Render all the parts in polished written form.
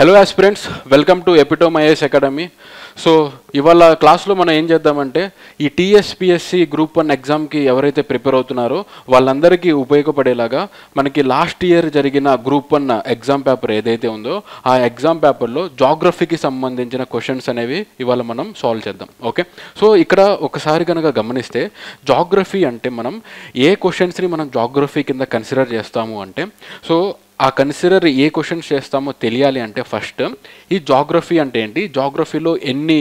Hello aspirants, welcome to epitome IAS academy. So ఇవాళ క్లాస్లో మనం ఏం చేద్దామంటే ఈ టీఎస్పిఎస్సి గ్రూప్ 1 ఎగ్జామ్కి ఎవరైతే ప్రిపేర్ అవుతున్నారో వాళ్ళందరికీ ఉపయోగపడేలాగా మనకి లాస్ట్ ఇయర్ జరిగిన గ్రూప్ 1 ఎగ్జామ్ పేపర్ ఏదైతే ఉందో ఆ ఎగ్జామ్ పేపర్లో జాగ్రఫీకి సంబంధించిన క్వశ్చన్స్ అనేవి ఇవాళ మనం సాల్వ్ చేద్దాం. ఓకే, సో ఇక్కడ ఒకసారి కనుక గమనిస్తే జాగ్రఫీ అంటే మనం ఏ క్వశ్చన్స్ని మనం జాగ్రఫీ కింద కన్సిడర్ చేస్తాము అంటే, సో ఆ కన్సిడర్ ఏ క్వశ్చన్స్ చేస్తామో తెలియాలి అంటే ఫస్ట్ ఈ జాగ్రఫీ అంటే ఏంటి, జాగ్రఫీలో ఎన్ని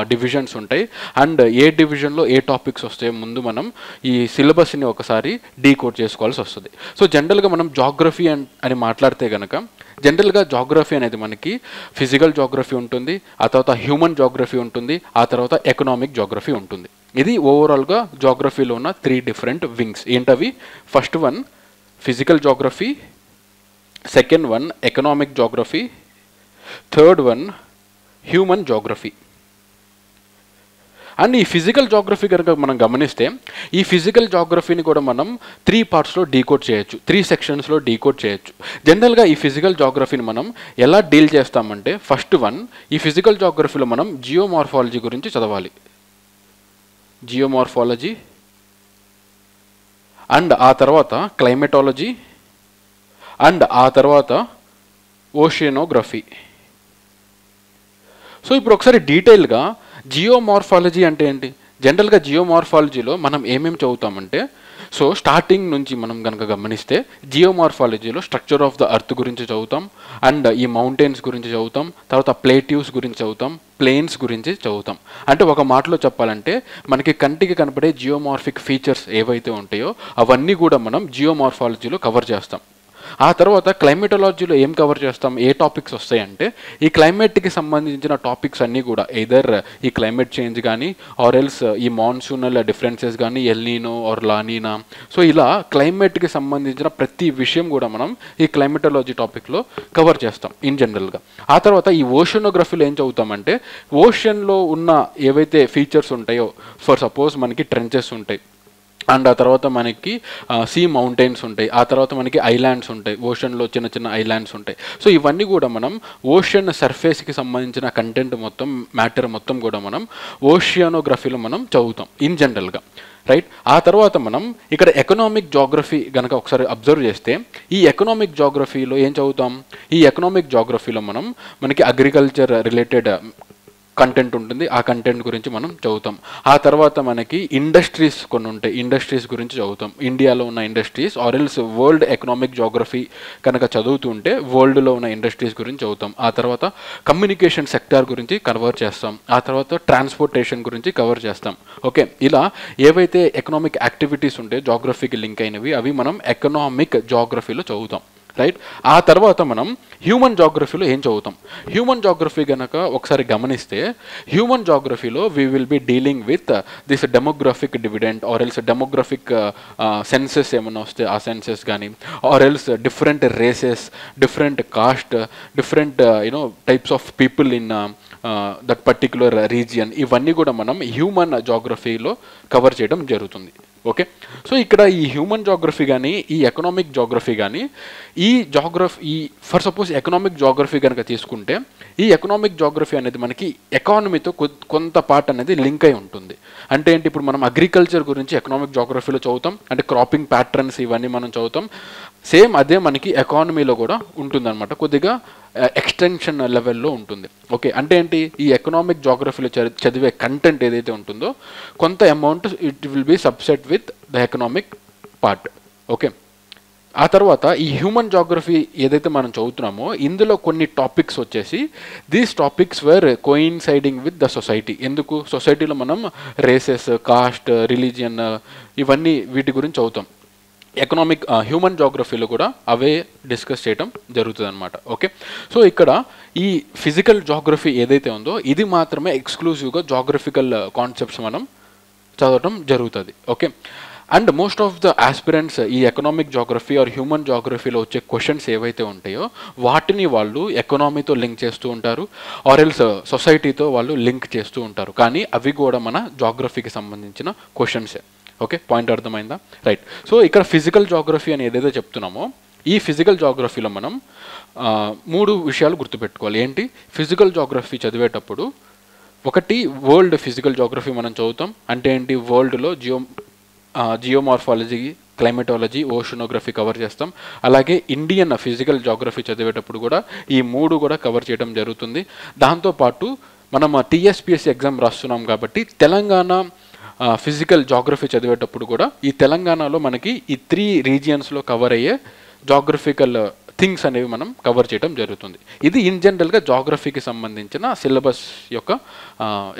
డివిజన్స్ ఉంటాయి అండ్ ఏ డివిజన్లో ఏ టాపిక్స్ వస్తాయో ముందు మనం ఈ సిలబస్ని ఒకసారి డీకోడ్ చేసుకోవాల్సి వస్తుంది. సో జనరల్గా మనం జాగ్రఫీ అని మాట్లాడితే కనుక జనరల్గా జాగ్రఫీ అనేది మనకి ఫిజికల్ జాగ్రఫీ ఉంటుంది, ఆ తర్వాత హ్యూమన్ జాగ్రఫీ ఉంటుంది, ఆ తర్వాత ఎకనామిక్ జాగ్రఫీ ఉంటుంది. ఇది ఓవరాల్గా జాగ్రఫీలో ఉన్న 3 డిఫరెంట్ వింగ్స్. ఏంటవి? First one physical geography, second one economic geography, third one human geography. And ఈ ఫిజికల్ జాగ్రఫీ కనుక మనం గమనిస్తే ఈ ఫిజికల్ జాగ్రఫీని కూడా మనం 3 పార్ట్స్లో డీకోడ్ చేయొచ్చు, 3 సెక్షన్స్లో డీకోడ్ చేయొచ్చు. జనరల్గా ఈ ఫిజికల్ జాగ్రఫీని మనం ఎలా డీల్ చేస్తామంటే ఫస్ట్ వన్ ఈ ఫిజికల్ జాగ్రఫీలో మనం జియోమార్ఫాలజీ గురించి చదవాలి, జియోమార్ఫాలజీ. అండ్ ఆ తర్వాత క్లైమేటాలజీ, అండ్ ఆ తర్వాత ఓషియనోగ్రఫీ. సో ఇప్పుడు ఒకసారి డీటెయిల్గా జియోమార్ఫాలజీ అంటే ఏంటి? జనరల్గా జియోమార్ఫాలజీలో మనం ఏమేమి చదువుతామంటే, సో స్టార్టింగ్ నుంచి మనం కనుక గమనిస్తే జియోమార్ఫాలజీలో స్ట్రక్చర్ ఆఫ్ ద ఎర్త్ గురించి చదువుతాం, అండ్ ఈ మౌంటైన్స్ గురించి చదువుతాం, తర్వాత ప్లేట్యూస్ గురించి చదువుతాం, ప్లేన్స్ గురించి చదువుతాం. అంటే ఒక మాటలో చెప్పాలంటే మనకి కంటికి కనపడే జియోమార్ఫిక్ ఫీచర్స్ ఏవైతే ఉంటాయో అవన్నీ కూడా మనం జియోమార్ఫాలజీలో కవర్ చేస్తాం. ఆ తర్వాత క్లైమేటాలజీలో ఏం కవర్ చేస్తాం, ఏ టాపిక్స్ వస్తాయంటే ఈ క్లైమేట్కి సంబంధించిన టాపిక్స్ అన్నీ కూడా ఎయిదర్ ఈ క్లైమేట్ చేంజ్ కానీ ఆర్ ఎల్స్ ఈ మాన్సూనల్ డిఫరెన్సెస్ కానీ ఎల్నీనో ఆర్ లానీనా. సో ఇలా క్లైమేట్కి సంబంధించిన ప్రతి విషయం కూడా మనం ఈ క్లైమేటాలజీ టాపిక్లో కవర్ చేస్తాం ఇన్ జనరల్గా. ఆ తర్వాత ఈ ఓషనోగ్రఫీలో ఏం చదువుతామంటే ఓషన్లో ఉన్న ఏవైతే ఫీచర్స్ ఉంటాయో, ఫర్ సపోజ్ మనకి ట్రెంచెస్ ఉంటాయి, అండ్ ఆ తర్వాత మనకి సీ మౌంటైన్స్ ఉంటాయి, ఆ తర్వాత మనకి ఐలాండ్స్ ఉంటాయి, ఓషన్లో చిన్న చిన్న ఐలాండ్స్ ఉంటాయి. సో ఇవన్నీ కూడా మనం ఓషన్ సర్ఫేస్కి సంబంధించిన కంటెంట్ మొత్తం మ్యాటర్ మొత్తం కూడా మనం ఓషియానోగ్రఫీలో మనం చదువుతాం ఇన్ జనరల్గా, రైట్. ఆ తర్వాత మనం ఇక్కడ ఎకనామిక్ జాగ్రఫీ కనుక ఒకసారి అబ్జర్వ్ చేస్తే ఈ ఎకనామిక్ జాగ్రఫీలో ఏం చదువుతాం, ఈ ఎకనామిక్ జాగ్రఫీలో మనకి అగ్రికల్చర్ రిలేటెడ్ కంటెంట్ ఉంటుంది, ఆ కంటెంట్ గురించి మనం చదువుతాం. ఆ తర్వాత మనకి ఇండస్ట్రీస్ కొన్ని ఉంటాయి, ఇండస్ట్రీస్ గురించి చదువుతాం, ఇండియాలో ఉన్న industries or else world economic geography కనుక చదువుతుంటే వరల్డ్లో ఉన్న ఇండస్ట్రీస్ గురించి చదువుతాం. ఆ తర్వాత కమ్యూనికేషన్ సెక్టార్ గురించి కవర్ చేస్తాం, ఆ తర్వాత ట్రాన్స్పోర్టేషన్ గురించి కవర్ చేస్తాం. ఓకే, ఇలా ఏవైతే ఎకనామిక్ యాక్టివిటీస్ ఉంటాయో జాగ్రఫీకి లింక్ అయినవి అవి మనం ఎకనామిక్ జాగ్రఫీలో చదువుతాం, రైట్. ఆ తర్వాత మనం హ్యూమన్ జాగ్రఫీలో ఏం చదువుతాం, హ్యూమన్ జాగ్రఫీ కనుక ఒకసారి గమనిస్తే హ్యూమన్ జాగ్రఫీలో we will be dealing with this demographic dividend or else demographic census ఏమైనా వస్తే ఆ సెన్సెస్ కానీ or else different races, different caste, different types of people in that particular region, ఇవన్నీ కూడా మనం హ్యూమన్ జాగ్రఫీలో కవర్ చేయడం జరుగుతుంది. ఓకే, సో ఇక్కడ ఈ హ్యూమన్ జాగ్రఫీ కానీ ఈ ఎకనామిక్ జాగ్రఫీ కానీ ఈ ఫర్ సపోజ్ ఎకనామిక్ జాగ్రఫీ కనుక తీసుకుంటే ఈ ఎకనామిక్ జాగ్రఫీ అనేది మనకి ఎకానమీతో కొంత పార్ట్ అనేది లింక్ అయి ఉంటుంది. అంటే ఏంటి, ఇప్పుడు మనం అగ్రికల్చర్ గురించి ఎకనామిక్ జాగ్రఫీలో చదువుతాం, అంటే క్రాపింగ్ ప్యాటర్న్స్ ఇవన్నీ మనం చదువుతాం. సేమ్ అదే మనకి ఎకానమీలో కూడా ఉంటుందన్నమాట, కొద్దిగా ఎక్స్టెన్షన్ లెవెల్లో ఉంటుంది. ఓకే, అంటే ఏంటి, ఈ ఎకనామిక్ జాగ్రఫీలో చదివే కంటెంట్ ఏదైతే ఉంటుందో కొంత amount it will B subset with the economic part. Okay, ఆ తర్వాత ఈ హ్యూమన్ జాగ్రఫీ ఏదైతే మనం చదువుతున్నామో ఇందులో కొన్ని టాపిక్స్ వచ్చేసి these topics were coinciding with the society. ఎందుకు, సొసైటీలో మనం రేసెస్, కాస్ట్, రిలీజియన్ ఇవన్నీ వీటి గురించి చదువుతాం. హ్యూమన్ జాగ్రఫీలో కూడా అవే డిస్కస్ చేయడం జరుగుతుంది అనమాట. ఓకే, సో ఇక్కడ ఈ ఫిజికల్ జాగ్రఫీ ఏదైతే ఉందో ఇది మాత్రమే ఎక్స్క్లూజివ్గా జాగ్రఫికల్ కాన్సెప్ట్స్ మనం చదవడం జరుగుతుంది. Okay, and most of the aspirants ఈ ఎకనామిక్ జాగ్రఫీ ఆర్ హ్యూమన్ జాగ్రఫీలో వచ్చే క్వశ్చన్స్ ఏవైతే ఉంటాయో వాటిని వాళ్ళు ఎకనామీతో లింక్ చేస్తూ ఉంటారు ఆర్ ఎల్స్ సొసైటీతో వాళ్ళు లింక్ చేస్తూ ఉంటారు, కానీ అవి కూడా మన జాగ్రఫీకి సంబంధించిన క్వశ్చన్సే. ఓకే, పాయింట్ అర్థమైందా? రైట్. సో ఇక్కడ ఫిజికల్ జాగ్రఫీ అని ఏదైతే చెప్తున్నామో ఈ ఫిజికల్ జాగ్రఫీలో మనం 3 విషయాలు గుర్తుపెట్టుకోవాలి. ఏంటి? ఫిజికల్ జాగ్రఫీ చదివేటప్పుడు ఒకటి వరల్డ్ ఫిజికల్ జాగ్రఫీ మనం చదువుతాం. అంటే ఏంటి? వరల్డ్లో జియోమార్ఫాలజీ, క్లైమేటాలజీ, ఓషనోగ్రఫీ కవర్ చేస్తాం. అలాగే ఇండియన్ ఫిజికల్ జాగ్రఫీ చదివేటప్పుడు కూడా ఈ 3 కూడా కవర్ చేయడం జరుగుతుంది. దాంతోపాటు మనం టీఎస్పీఎస్సీ ఎగ్జామ్ రాస్తున్నాం కాబట్టి తెలంగాణ ఫిజికల్ జాగ్రఫీ చదివేటప్పుడు కూడా ఈ తెలంగాణలో మనకి ఈ 3 రీజియన్స్లో కవర్ అయ్యే జాగ్రఫికల్ థింగ్స్ అనేవి మనం కవర్ చేయడం జరుగుతుంది. ఇది ఇన్ జనరల్గా జాగ్రఫీకి సంబంధించిన సిలబస్ యొక్క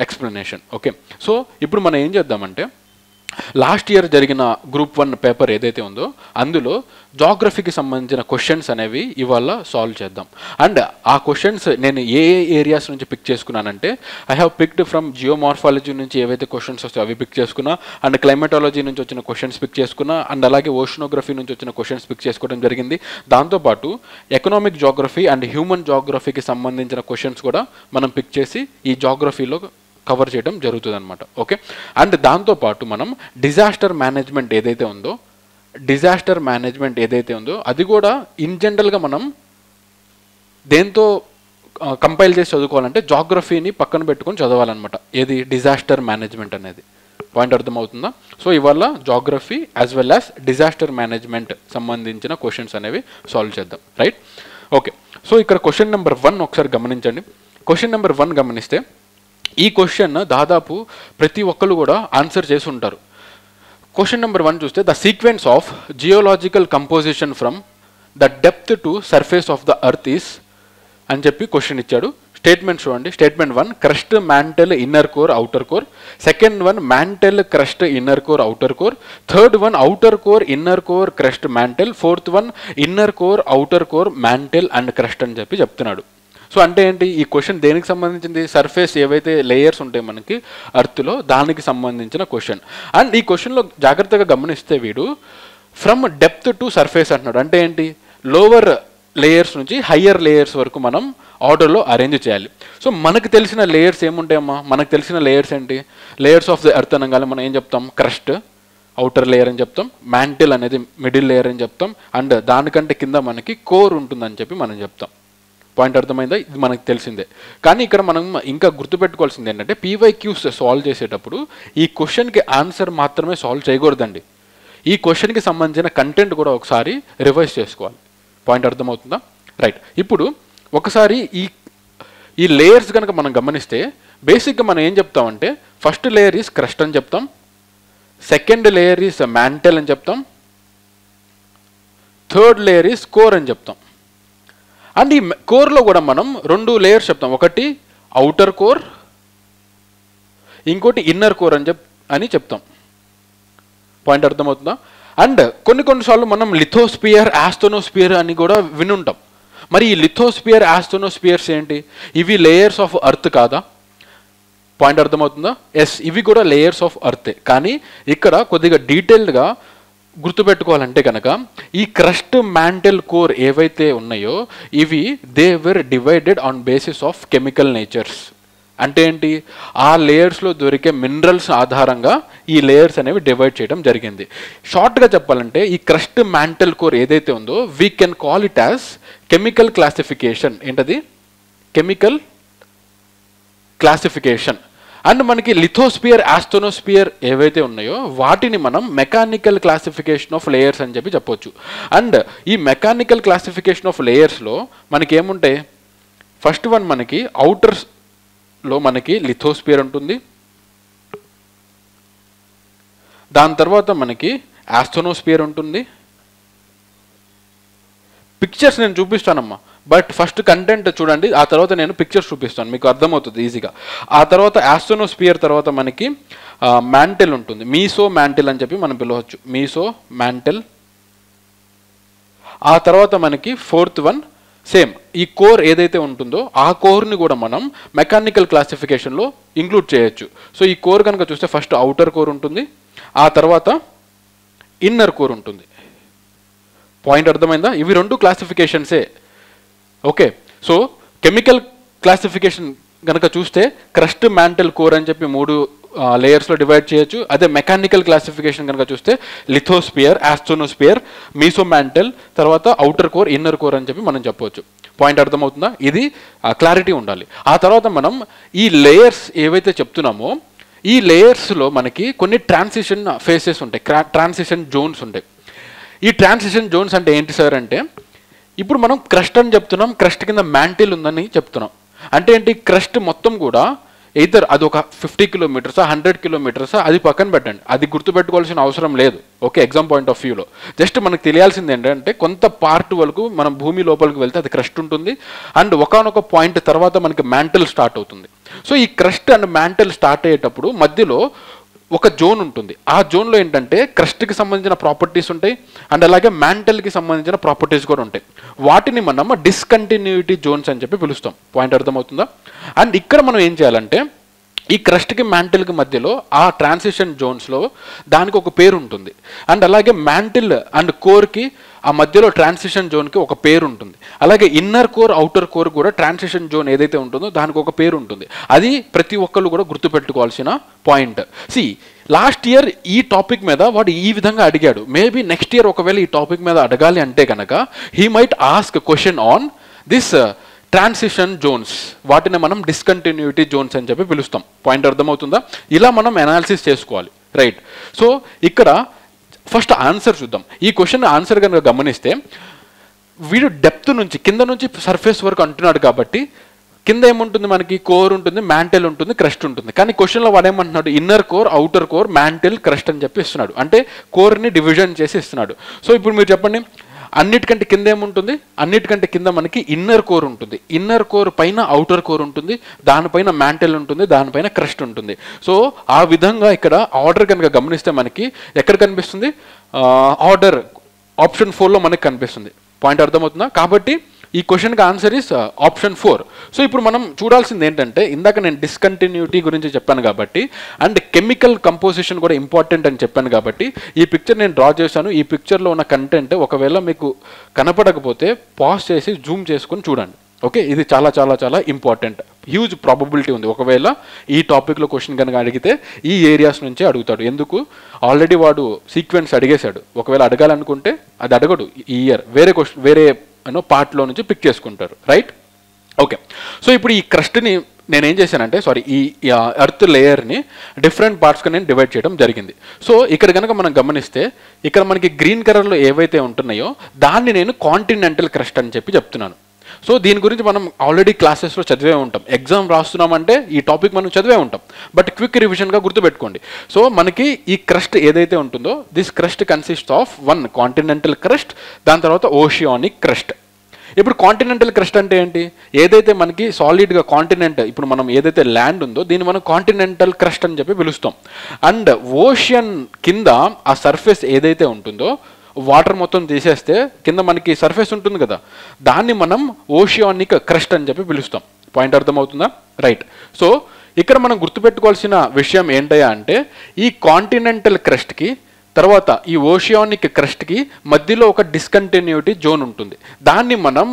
ఎక్స్ప్లెనేషన్. ఓకే, సో ఇప్పుడు మనం ఏం చేద్దామంటే లాస్ట్ ఇయర్ జరిగిన గ్రూప్ 1 పేపర్ ఏదైతే ఉందో అందులో జాగ్రఫీకి సంబంధించిన క్వశ్చన్స్ అనేవి ఇవాళ సాల్వ్ చేద్దాం. అండ్ ఆ క్వశ్చన్స్ నేను ఏ ఏరియాస్ నుంచి పిక్ చేసుకున్నానంటే I have picked from geomorphology నుంచి ఏవైతే క్వశ్చన్స్ వస్తాయో అవి పిక్ చేసుకున్నా, అండ్ క్లైమేటాలజీ నుంచి వచ్చిన క్వశ్చన్స్ పిక్ చేసుకున్నా, అండ్ అలాగే ఓషనోగ్రఫీ నుంచి వచ్చిన క్వశ్చన్స్ పిక్ చేసుకోవడం జరిగింది. దాంతోపాటు ఎకనామిక్ జాగ్రఫీ అండ్ హ్యూమన్ జాగ్రఫీకి సంబంధించిన క్వశ్చన్స్ కూడా మనం పిక్ చేసి ఈ జాగ్రఫీలో కవర్ చేయడం జరుగుతుంది అనమాట. ఓకే, అండ్ దాంతోపాటు మనం డిజాస్టర్ మేనేజ్మెంట్ ఏదైతే ఉందో అది కూడా ఇన్ జనరల్గా మనం దేంతో కంపైల్ చేసి చదువుకోవాలంటే జాగ్రఫీని పక్కన పెట్టుకొని చదవాలన్నమాట. ఏది? డిజాస్టర్ మేనేజ్మెంట్ అనేది. పాయింట్ అర్థమవుతుందా? సో ఇవాళ geography as well as disaster management సంబంధించిన క్వశ్చన్స్ అనేవి సాల్వ్ చేద్దాం. రైట్? ఓకే, సో ఇక్కడ క్వశ్చన్ నెంబర్ 1 ఒకసారి గమనించండి. క్వశ్చన్ నెంబర్ 1 గమనిస్తే ఈ క్వశ్చన్ దాదాపు ప్రతి ఒక్కరు కూడా ఆన్సర్ చేసి ఉంటారు. క్వశ్చన్ నెంబర్ 1 చూస్తే the sequence of geological composition from the depth to surface of the earth is అని చెప్పి క్వశ్చన్ ఇచ్చాడు. స్టేట్మెంట్ చూడండి. Statement 1 crust mantle inner core outer core, second 1 mantle crust inner core outer core, third 1 outer core inner core crust mantle, fourth 1 inner core outer core mantle and crust అని చెప్పి చెప్తున్నాడు. So అంటే ఏంటి? ఈ question దేనికి సంబంధించింది? Surface ఏవైతే layers ఉంటాయి మనకి అర్త్లో దానికి సంబంధించిన క్వశ్చన్. అండ్ ఈ క్వశ్చన్లో జాగ్రత్తగా గమనిస్తే వీడు ఫ్రమ్ డెప్త్ టు సర్ఫేస్ అంటున్నాడు. అంటే ఏంటి? లోవర్ లేయర్స్ నుంచి హయ్యర్ లేయర్స్ వరకు మనం ఆర్డర్లో అరేంజ్ చేయాలి. సో మనకు తెలిసిన లేయర్స్ ఏముంటాయమ్మా? మనకు తెలిసిన లేయర్స్ ఏంటి? లేయర్స్ ఆఫ్ ద ఎర్త్ అనగానే మనం ఏం చెప్తాం? క్రస్ట్ అవుటర్ లేయర్ అని చెప్తాం, మ్యాంటిల్ అనేది మిడిల్ లేయర్ అని చెప్తాం, అండ్ దానికంటే కింద మనకి కోర్ ఉంటుందని చెప్పి మనం చెప్తాం. పాయింట్ అర్థమైందా? ఇది మనకు తెలిసిందే. కానీ ఇక్కడ మనం ఇంకా గుర్తుపెట్టుకోవాల్సింది ఏంటంటే పీవైక్యూస్ సాల్వ్ చేసేటప్పుడు ఈ క్వశ్చన్కి ఆన్సర్ మాత్రమే సాల్వ్ చేయకూడదండి. ఈ క్వశ్చన్కి సంబంధించిన కంటెంట్ కూడా ఒకసారి రివైజ్ చేసుకోవాలి. పాయింట్ అర్థమవుతుందా? రైట్. ఇప్పుడు ఒకసారి ఈ లేయర్స్ కనుక మనం గమనిస్తే బేసిక్గా మనం ఏం చెప్తామంటే ఫస్ట్ లేయర్ ఈజ్ క్రస్ట్ అని చెప్తాం, సెకండ్ లేయర్ ఈజ్ మ్యాంటల్ అని చెప్తాం, థర్డ్ లేయర్ ఈజ్ కోర్ అని చెప్తాం. అండ్ ఈ కోర్లో కూడా మనం 2 లేయర్స్ చెప్తాం. ఒకటి అవుటర్ కోర్, ఇంకోటి ఇన్నర్ కోర్ అని చెప్తాం. పాయింట్ అర్థమవుతుందా? అండ్ కొన్నిసార్లు మనం లిథోస్పియర్, ఆస్ట్రోనోస్పియర్ అని కూడా వినుంటాం. మరి ఈ లిథోస్పియర్, ఆస్ట్రోనోస్పియర్స్ ఏంటి? ఇవి లేయర్స్ ఆఫ్ అర్త్ కాదా? పాయింట్ అర్థమవుతుందా? ఎస్, ఇవి కూడా లేయర్స్ ఆఫ్ అర్తే. కానీ ఇక్కడ కొద్దిగా డీటెయిల్డ్గా గుర్తుపెట్టుకోవాలంటే కనుక ఈ క్రస్ట్ మ్యాంటల్ కోర్ ఏవైతే ఉన్నాయో ఇవి they were divided on basis of chemical natures. అంటే ఏంటి? ఆ లేయర్స్లో దొరికే మినరల్స్ ఆధారంగా ఈ లేయర్స్ అనేవి డివైడ్ చేయడం జరిగింది. షార్ట్గా చెప్పాలంటే ఈ క్రస్ట్ మ్యాంటల్ కోర్ ఏదైతే ఉందో we can call it as chemical classification. ఏంటది? Chemical classification. అండ్ మనకి లిథోస్పియర్, ఆస్ట్రోనోస్పియర్ ఏవైతే ఉన్నాయో వాటిని మనం మెకానికల్ క్లాసిఫికేషన్ ఆఫ్ లేయర్స్ అని చెప్పి చెప్పొచ్చు. అండ్ ఈ మెకానికల్ క్లాసిఫికేషన్ ఆఫ్ లేయర్స్లో మనకి ఏముంటాయి? ఫస్ట్ 1 మనకి అవుటర్స్లో మనకి లిథోస్పియర్ ఉంటుంది, దాని తర్వాత మనకి ఆస్ట్రోనోస్పియర్ ఉంటుంది. పిక్చర్స్ నేను చూపిస్తానమ్మా, బట్ ఫస్ట్ కంటెంట్ చూడండి, ఆ తర్వాత నేను పిక్చర్స్ చూపిస్తాను, మీకు అర్థమవుతుంది ఈజీగా. ఆ తర్వాత ఆస్ట్రోనోస్పియర్ తర్వాత మనకి మ్యాంటిల్ ఉంటుంది, మీసో మ్యాంటిల్ అని చెప్పి మనం పిలవచ్చు, మీసో మ్యాంటిల్. ఆ తర్వాత మనకి ఫోర్త్ 1 సేమ్ ఈ కోర్ ఏదైతే ఉంటుందో ఆ కోర్ని కూడా మనం మెకానికల్ క్లాసిఫికేషన్లో ఇంక్లూడ్ చేయొచ్చు. సో ఈ కోర్ కనుక చూస్తే ఫస్ట్ అవుటర్ కోర్ ఉంటుంది, ఆ తర్వాత ఇన్నర్ కోర్ ఉంటుంది. పాయింట్ అర్థమైందా? ఇవి 2 క్లాసిఫికేషన్సే. ఓకే, సో కెమికల్ క్లాసిఫికేషన్ కనుక చూస్తే క్రస్ట్ మ్యాంటల్ కోర్ అని చెప్పి 3 లేయర్స్లో డివైడ్ చేయొచ్చు. అదే మెకానికల్ క్లాసిఫికేషన్ కనుక చూస్తే లిథోస్పియర్, ఆస్ట్రోనోస్పియర్, మీసోమాంటల్, తర్వాత అవుటర్ కోర్, ఇన్నర్ కోర్ అని చెప్పి మనం చెప్పవచ్చు. పాయింట్ అర్థమవుతుందా? ఇది క్లారిటీ ఉండాలి. ఆ తర్వాత మనం ఈ లేయర్స్ ఏవైతే చెప్తున్నామో ఈ లేయర్స్లో మనకి కొన్ని ట్రాన్సిషన్ ఫేసెస్ ఉంటాయి, ట్రాన్సిషన్ జోన్స్ ఉంటాయి. ఈ ట్రాన్సిషన్ జోన్స్ అంటే ఏంటి సార్ అంటే, ఇప్పుడు మనం క్రస్ట్ అని చెప్తున్నాం, క్రస్ట్ కింద మ్యాంటిల్ ఉందని చెప్తున్నాం. అంటే ఏంటి, క్రస్ట్ మొత్తం కూడా ఎయిదర్ అది ఒక 50 కిలోమీటర్సా 100 కిలోమీటర్సా అది పక్కన పెట్టండి, అది గుర్తుపెట్టుకోవాల్సిన అవసరం లేదు. ఓకే, ఎగ్జామ్ పాయింట్ ఆఫ్ వ్యూలో జస్ట్ మనకు తెలియాల్సింది ఏంటంటే కొంత పార్ట్ వరకు మనం భూమి లోపలికి వెళ్తే అది క్రస్ట్ ఉంటుంది, అండ్ ఒకనొక పాయింట్ తర్వాత మనకి మ్యాంటిల్ స్టార్ట్ అవుతుంది. సో ఈ క్రస్ట్ అండ్ మ్యాంటిల్ స్టార్ట్ అయ్యేటప్పుడు మధ్యలో ఒక జోన్ ఉంటుంది. ఆ జోన్లో ఏంటంటే క్రస్ట్కి సంబంధించిన ప్రాపర్టీస్ ఉంటాయి అండ్ అలాగే మ్యాంటల్కి సంబంధించిన ప్రాపర్టీస్ కూడా ఉంటాయి. వాటిని మనం డిస్కంటిన్యూటీ జోన్స్ అని చెప్పి పిలుస్తాం. పాయింట్ అర్థమవుతుందా? అండ్ ఇక్కడ మనం ఏం చేయాలంటే ఈ క్రస్ట్కి మ్యాంటిల్కి మధ్యలో ఆ ట్రాన్సిషన్ జోన్స్లో దానికి ఒక పేరు ఉంటుంది. అండ్ అలాగే మ్యాంటిల్ అండ్ కోర్కి ఆ మధ్యలో ట్రాన్సిషన్ జోన్కి ఒక పేరు ఉంటుంది. అలాగే ఇన్నర్ కోర్, అవుటర్ కోర్ కూడా ట్రాన్సిషన్ జోన్ ఏదైతే ఉంటుందో దానికి ఒక పేరు ఉంటుంది. అది ప్రతి ఒక్కళ్ళు కూడా గుర్తుపెట్టుకోవాల్సిన పాయింట్. లాస్ట్ ఇయర్ ఈ టాపిక్ మీద వాడు ఈ విధంగా అడిగాడు. మేబీ నెక్స్ట్ ఇయర్ ఒకవేళ ఈ టాపిక్ మీద అడగాలి అంటే కనుక he might ask question on this transition zones. వాటిని మనం డిస్కంటిన్యూటీ జోన్స్ అని చెప్పి పిలుస్తాం. పాయింట్ అర్థమవుతుందా? ఇలా మనం అనాలిసిస్ చేసుకోవాలి, రైట్? సో ఇక్కడ ఫస్ట్ ఆన్సర్ చూద్దాం. ఈ క్వశ్చన్ ఆన్సర్ కనుక గమనిస్తే వీడు డెప్త్ నుంచి కింద నుంచి సర్ఫేస్ వరకు అంటున్నాడు కాబట్టి కింద ఏముంటుంది మనకి, కోర్ ఉంటుంది, మ్యాంటిల్ ఉంటుంది, క్రస్ట్ ఉంటుంది. కానీ క్వశ్చన్లో వాడు ఏమంటున్నాడు, inner core, outer core, mantle, crust అని చెప్పి ఇస్తున్నాడు. అంటే కోర్ని డివిజన్ చేసి ఇస్తున్నాడు. సో ఇప్పుడు మీరు చెప్పండి, అన్నిటికంటే కింద ఏముంటుంది, అన్నిటికంటే కింద మనకి ఇన్నర్ కోర్ ఉంటుంది, ఇన్నర్ కోర్ పైన అవుటర్ కోర్ ఉంటుంది, దానిపైన మ్యాంటిల్ ఉంటుంది, దానిపైన క్రస్ట్ ఉంటుంది. సో ఆ విధంగా ఇక్కడ ఆర్డర్ కనుక గమనిస్తే మనకి ఎక్కడ కనిపిస్తుంది, ఆర్డర్ ఆప్షన్ 4లో మనకి కనిపిస్తుంది. పాయింట్ అర్థమవుతుందా? కాబట్టి ఈ క్వశ్చన్కి ఆన్సర్ ఇస్ ఆప్షన్ 4. సో ఇప్పుడు మనం చూడాల్సింది ఏంటంటే, ఇందాక నేను డిస్కంటిన్యూటీ గురించి చెప్పాను కాబట్టి అండ్ కెమికల్ కంపోజిషన్ కూడా ఇంపార్టెంట్ అని చెప్పాను కాబట్టి ఈ పిక్చర్ నేను డ్రా చేశాను. ఈ పిక్చర్లో ఉన్న కంటెంట్ ఒకవేళ మీకు కనపడకపోతే పాజ్ చేసి జూమ్ చేసుకొని చూడండి. ఓకే, ఇది చాలా చాలా చాలా ఇంపార్టెంట్. హ్యూజ్ ప్రాబబిలిటీ ఉంది ఒకవేళ ఈ టాపిక్లో క్వశ్చన్ కనుక అడిగితే ఈ ఏరియాస్ నుంచే అడుగుతాడు. ఎందుకు, ఆల్రెడీ వాడు సీక్వెన్స్ అడిగేశాడు. ఒకవేళ అడగాలనుకుంటే అది అడగడు ఈ ఇయర్, వేరే క్వశ్చన్ వేరే పార్ట్లో నుంచి పిక్ చేసుకుంటారు, రైట్? ఓకే, సో ఇప్పుడు ఈ క్రస్ట్ని నేనేం చేశానంటే ఈ ఎర్త్ లేయర్ని డిఫరెంట్ పార్ట్స్గా నేను డివైడ్ చేయడం జరిగింది. సో ఇక్కడ కనుక మనం గమనిస్తే ఇక్కడ మనకి గ్రీన్ కలర్లో ఏవైతే ఉంటున్నాయో దాన్ని నేను కాంటినెంటల్ క్రస్ట్ అని చెప్పి చెప్తున్నాను. సో దీని గురించి మనం ఆల్రెడీ క్లాసెస్లో చదివే ఉంటాం. ఎగ్జామ్ రాస్తున్నామంటే ఈ టాపిక్ మనం చదివే ఉంటాం, బట్ క్విక్ రివిజన్గా గుర్తుపెట్టుకోండి. సో మనకి ఈ క్రస్ట్ ఏదైతే ఉంటుందో this crust consist of 1 continental crust, దాని తర్వాత ఓషియానిక్ క్రస్ట్. ఇప్పుడు కాంటినెంటల్ క్రస్ట్ అంటే ఏంటి, ఏదైతే మనకి సాలిడ్గా కాంటినెంట్, ఇప్పుడు మనం ఏదైతే ల్యాండ్ ఉందో దీన్ని మనం కాంటినెంటల్ క్రస్ట్ అని చెప్పి పిలుస్తాం. అండ్ ఓషియన్ కింద ఆ సర్ఫేస్ ఏదైతే ఉంటుందో వాటర్ మొత్తం తీసేస్తే కింద మనకి సర్ఫేస్ ఉంటుంది కదా, దాన్ని మనం ఓషియానిక్ క్రస్ట్ అని చెప్పి పిలుస్తాం. పాయింట్ అర్థమవుతుందా? రైట్. సో ఇక్కడ మనం గుర్తుపెట్టుకోవాల్సిన విషయం ఏంటయ్యా అంటే, ఈ కాంటినెంటల్ క్రస్ట్కి తర్వాత ఈ ఓషియానిక్ క్రస్ట్కి మధ్యలో ఒక డిస్కంటిన్యూటీ జోన్ ఉంటుంది. దాన్ని మనం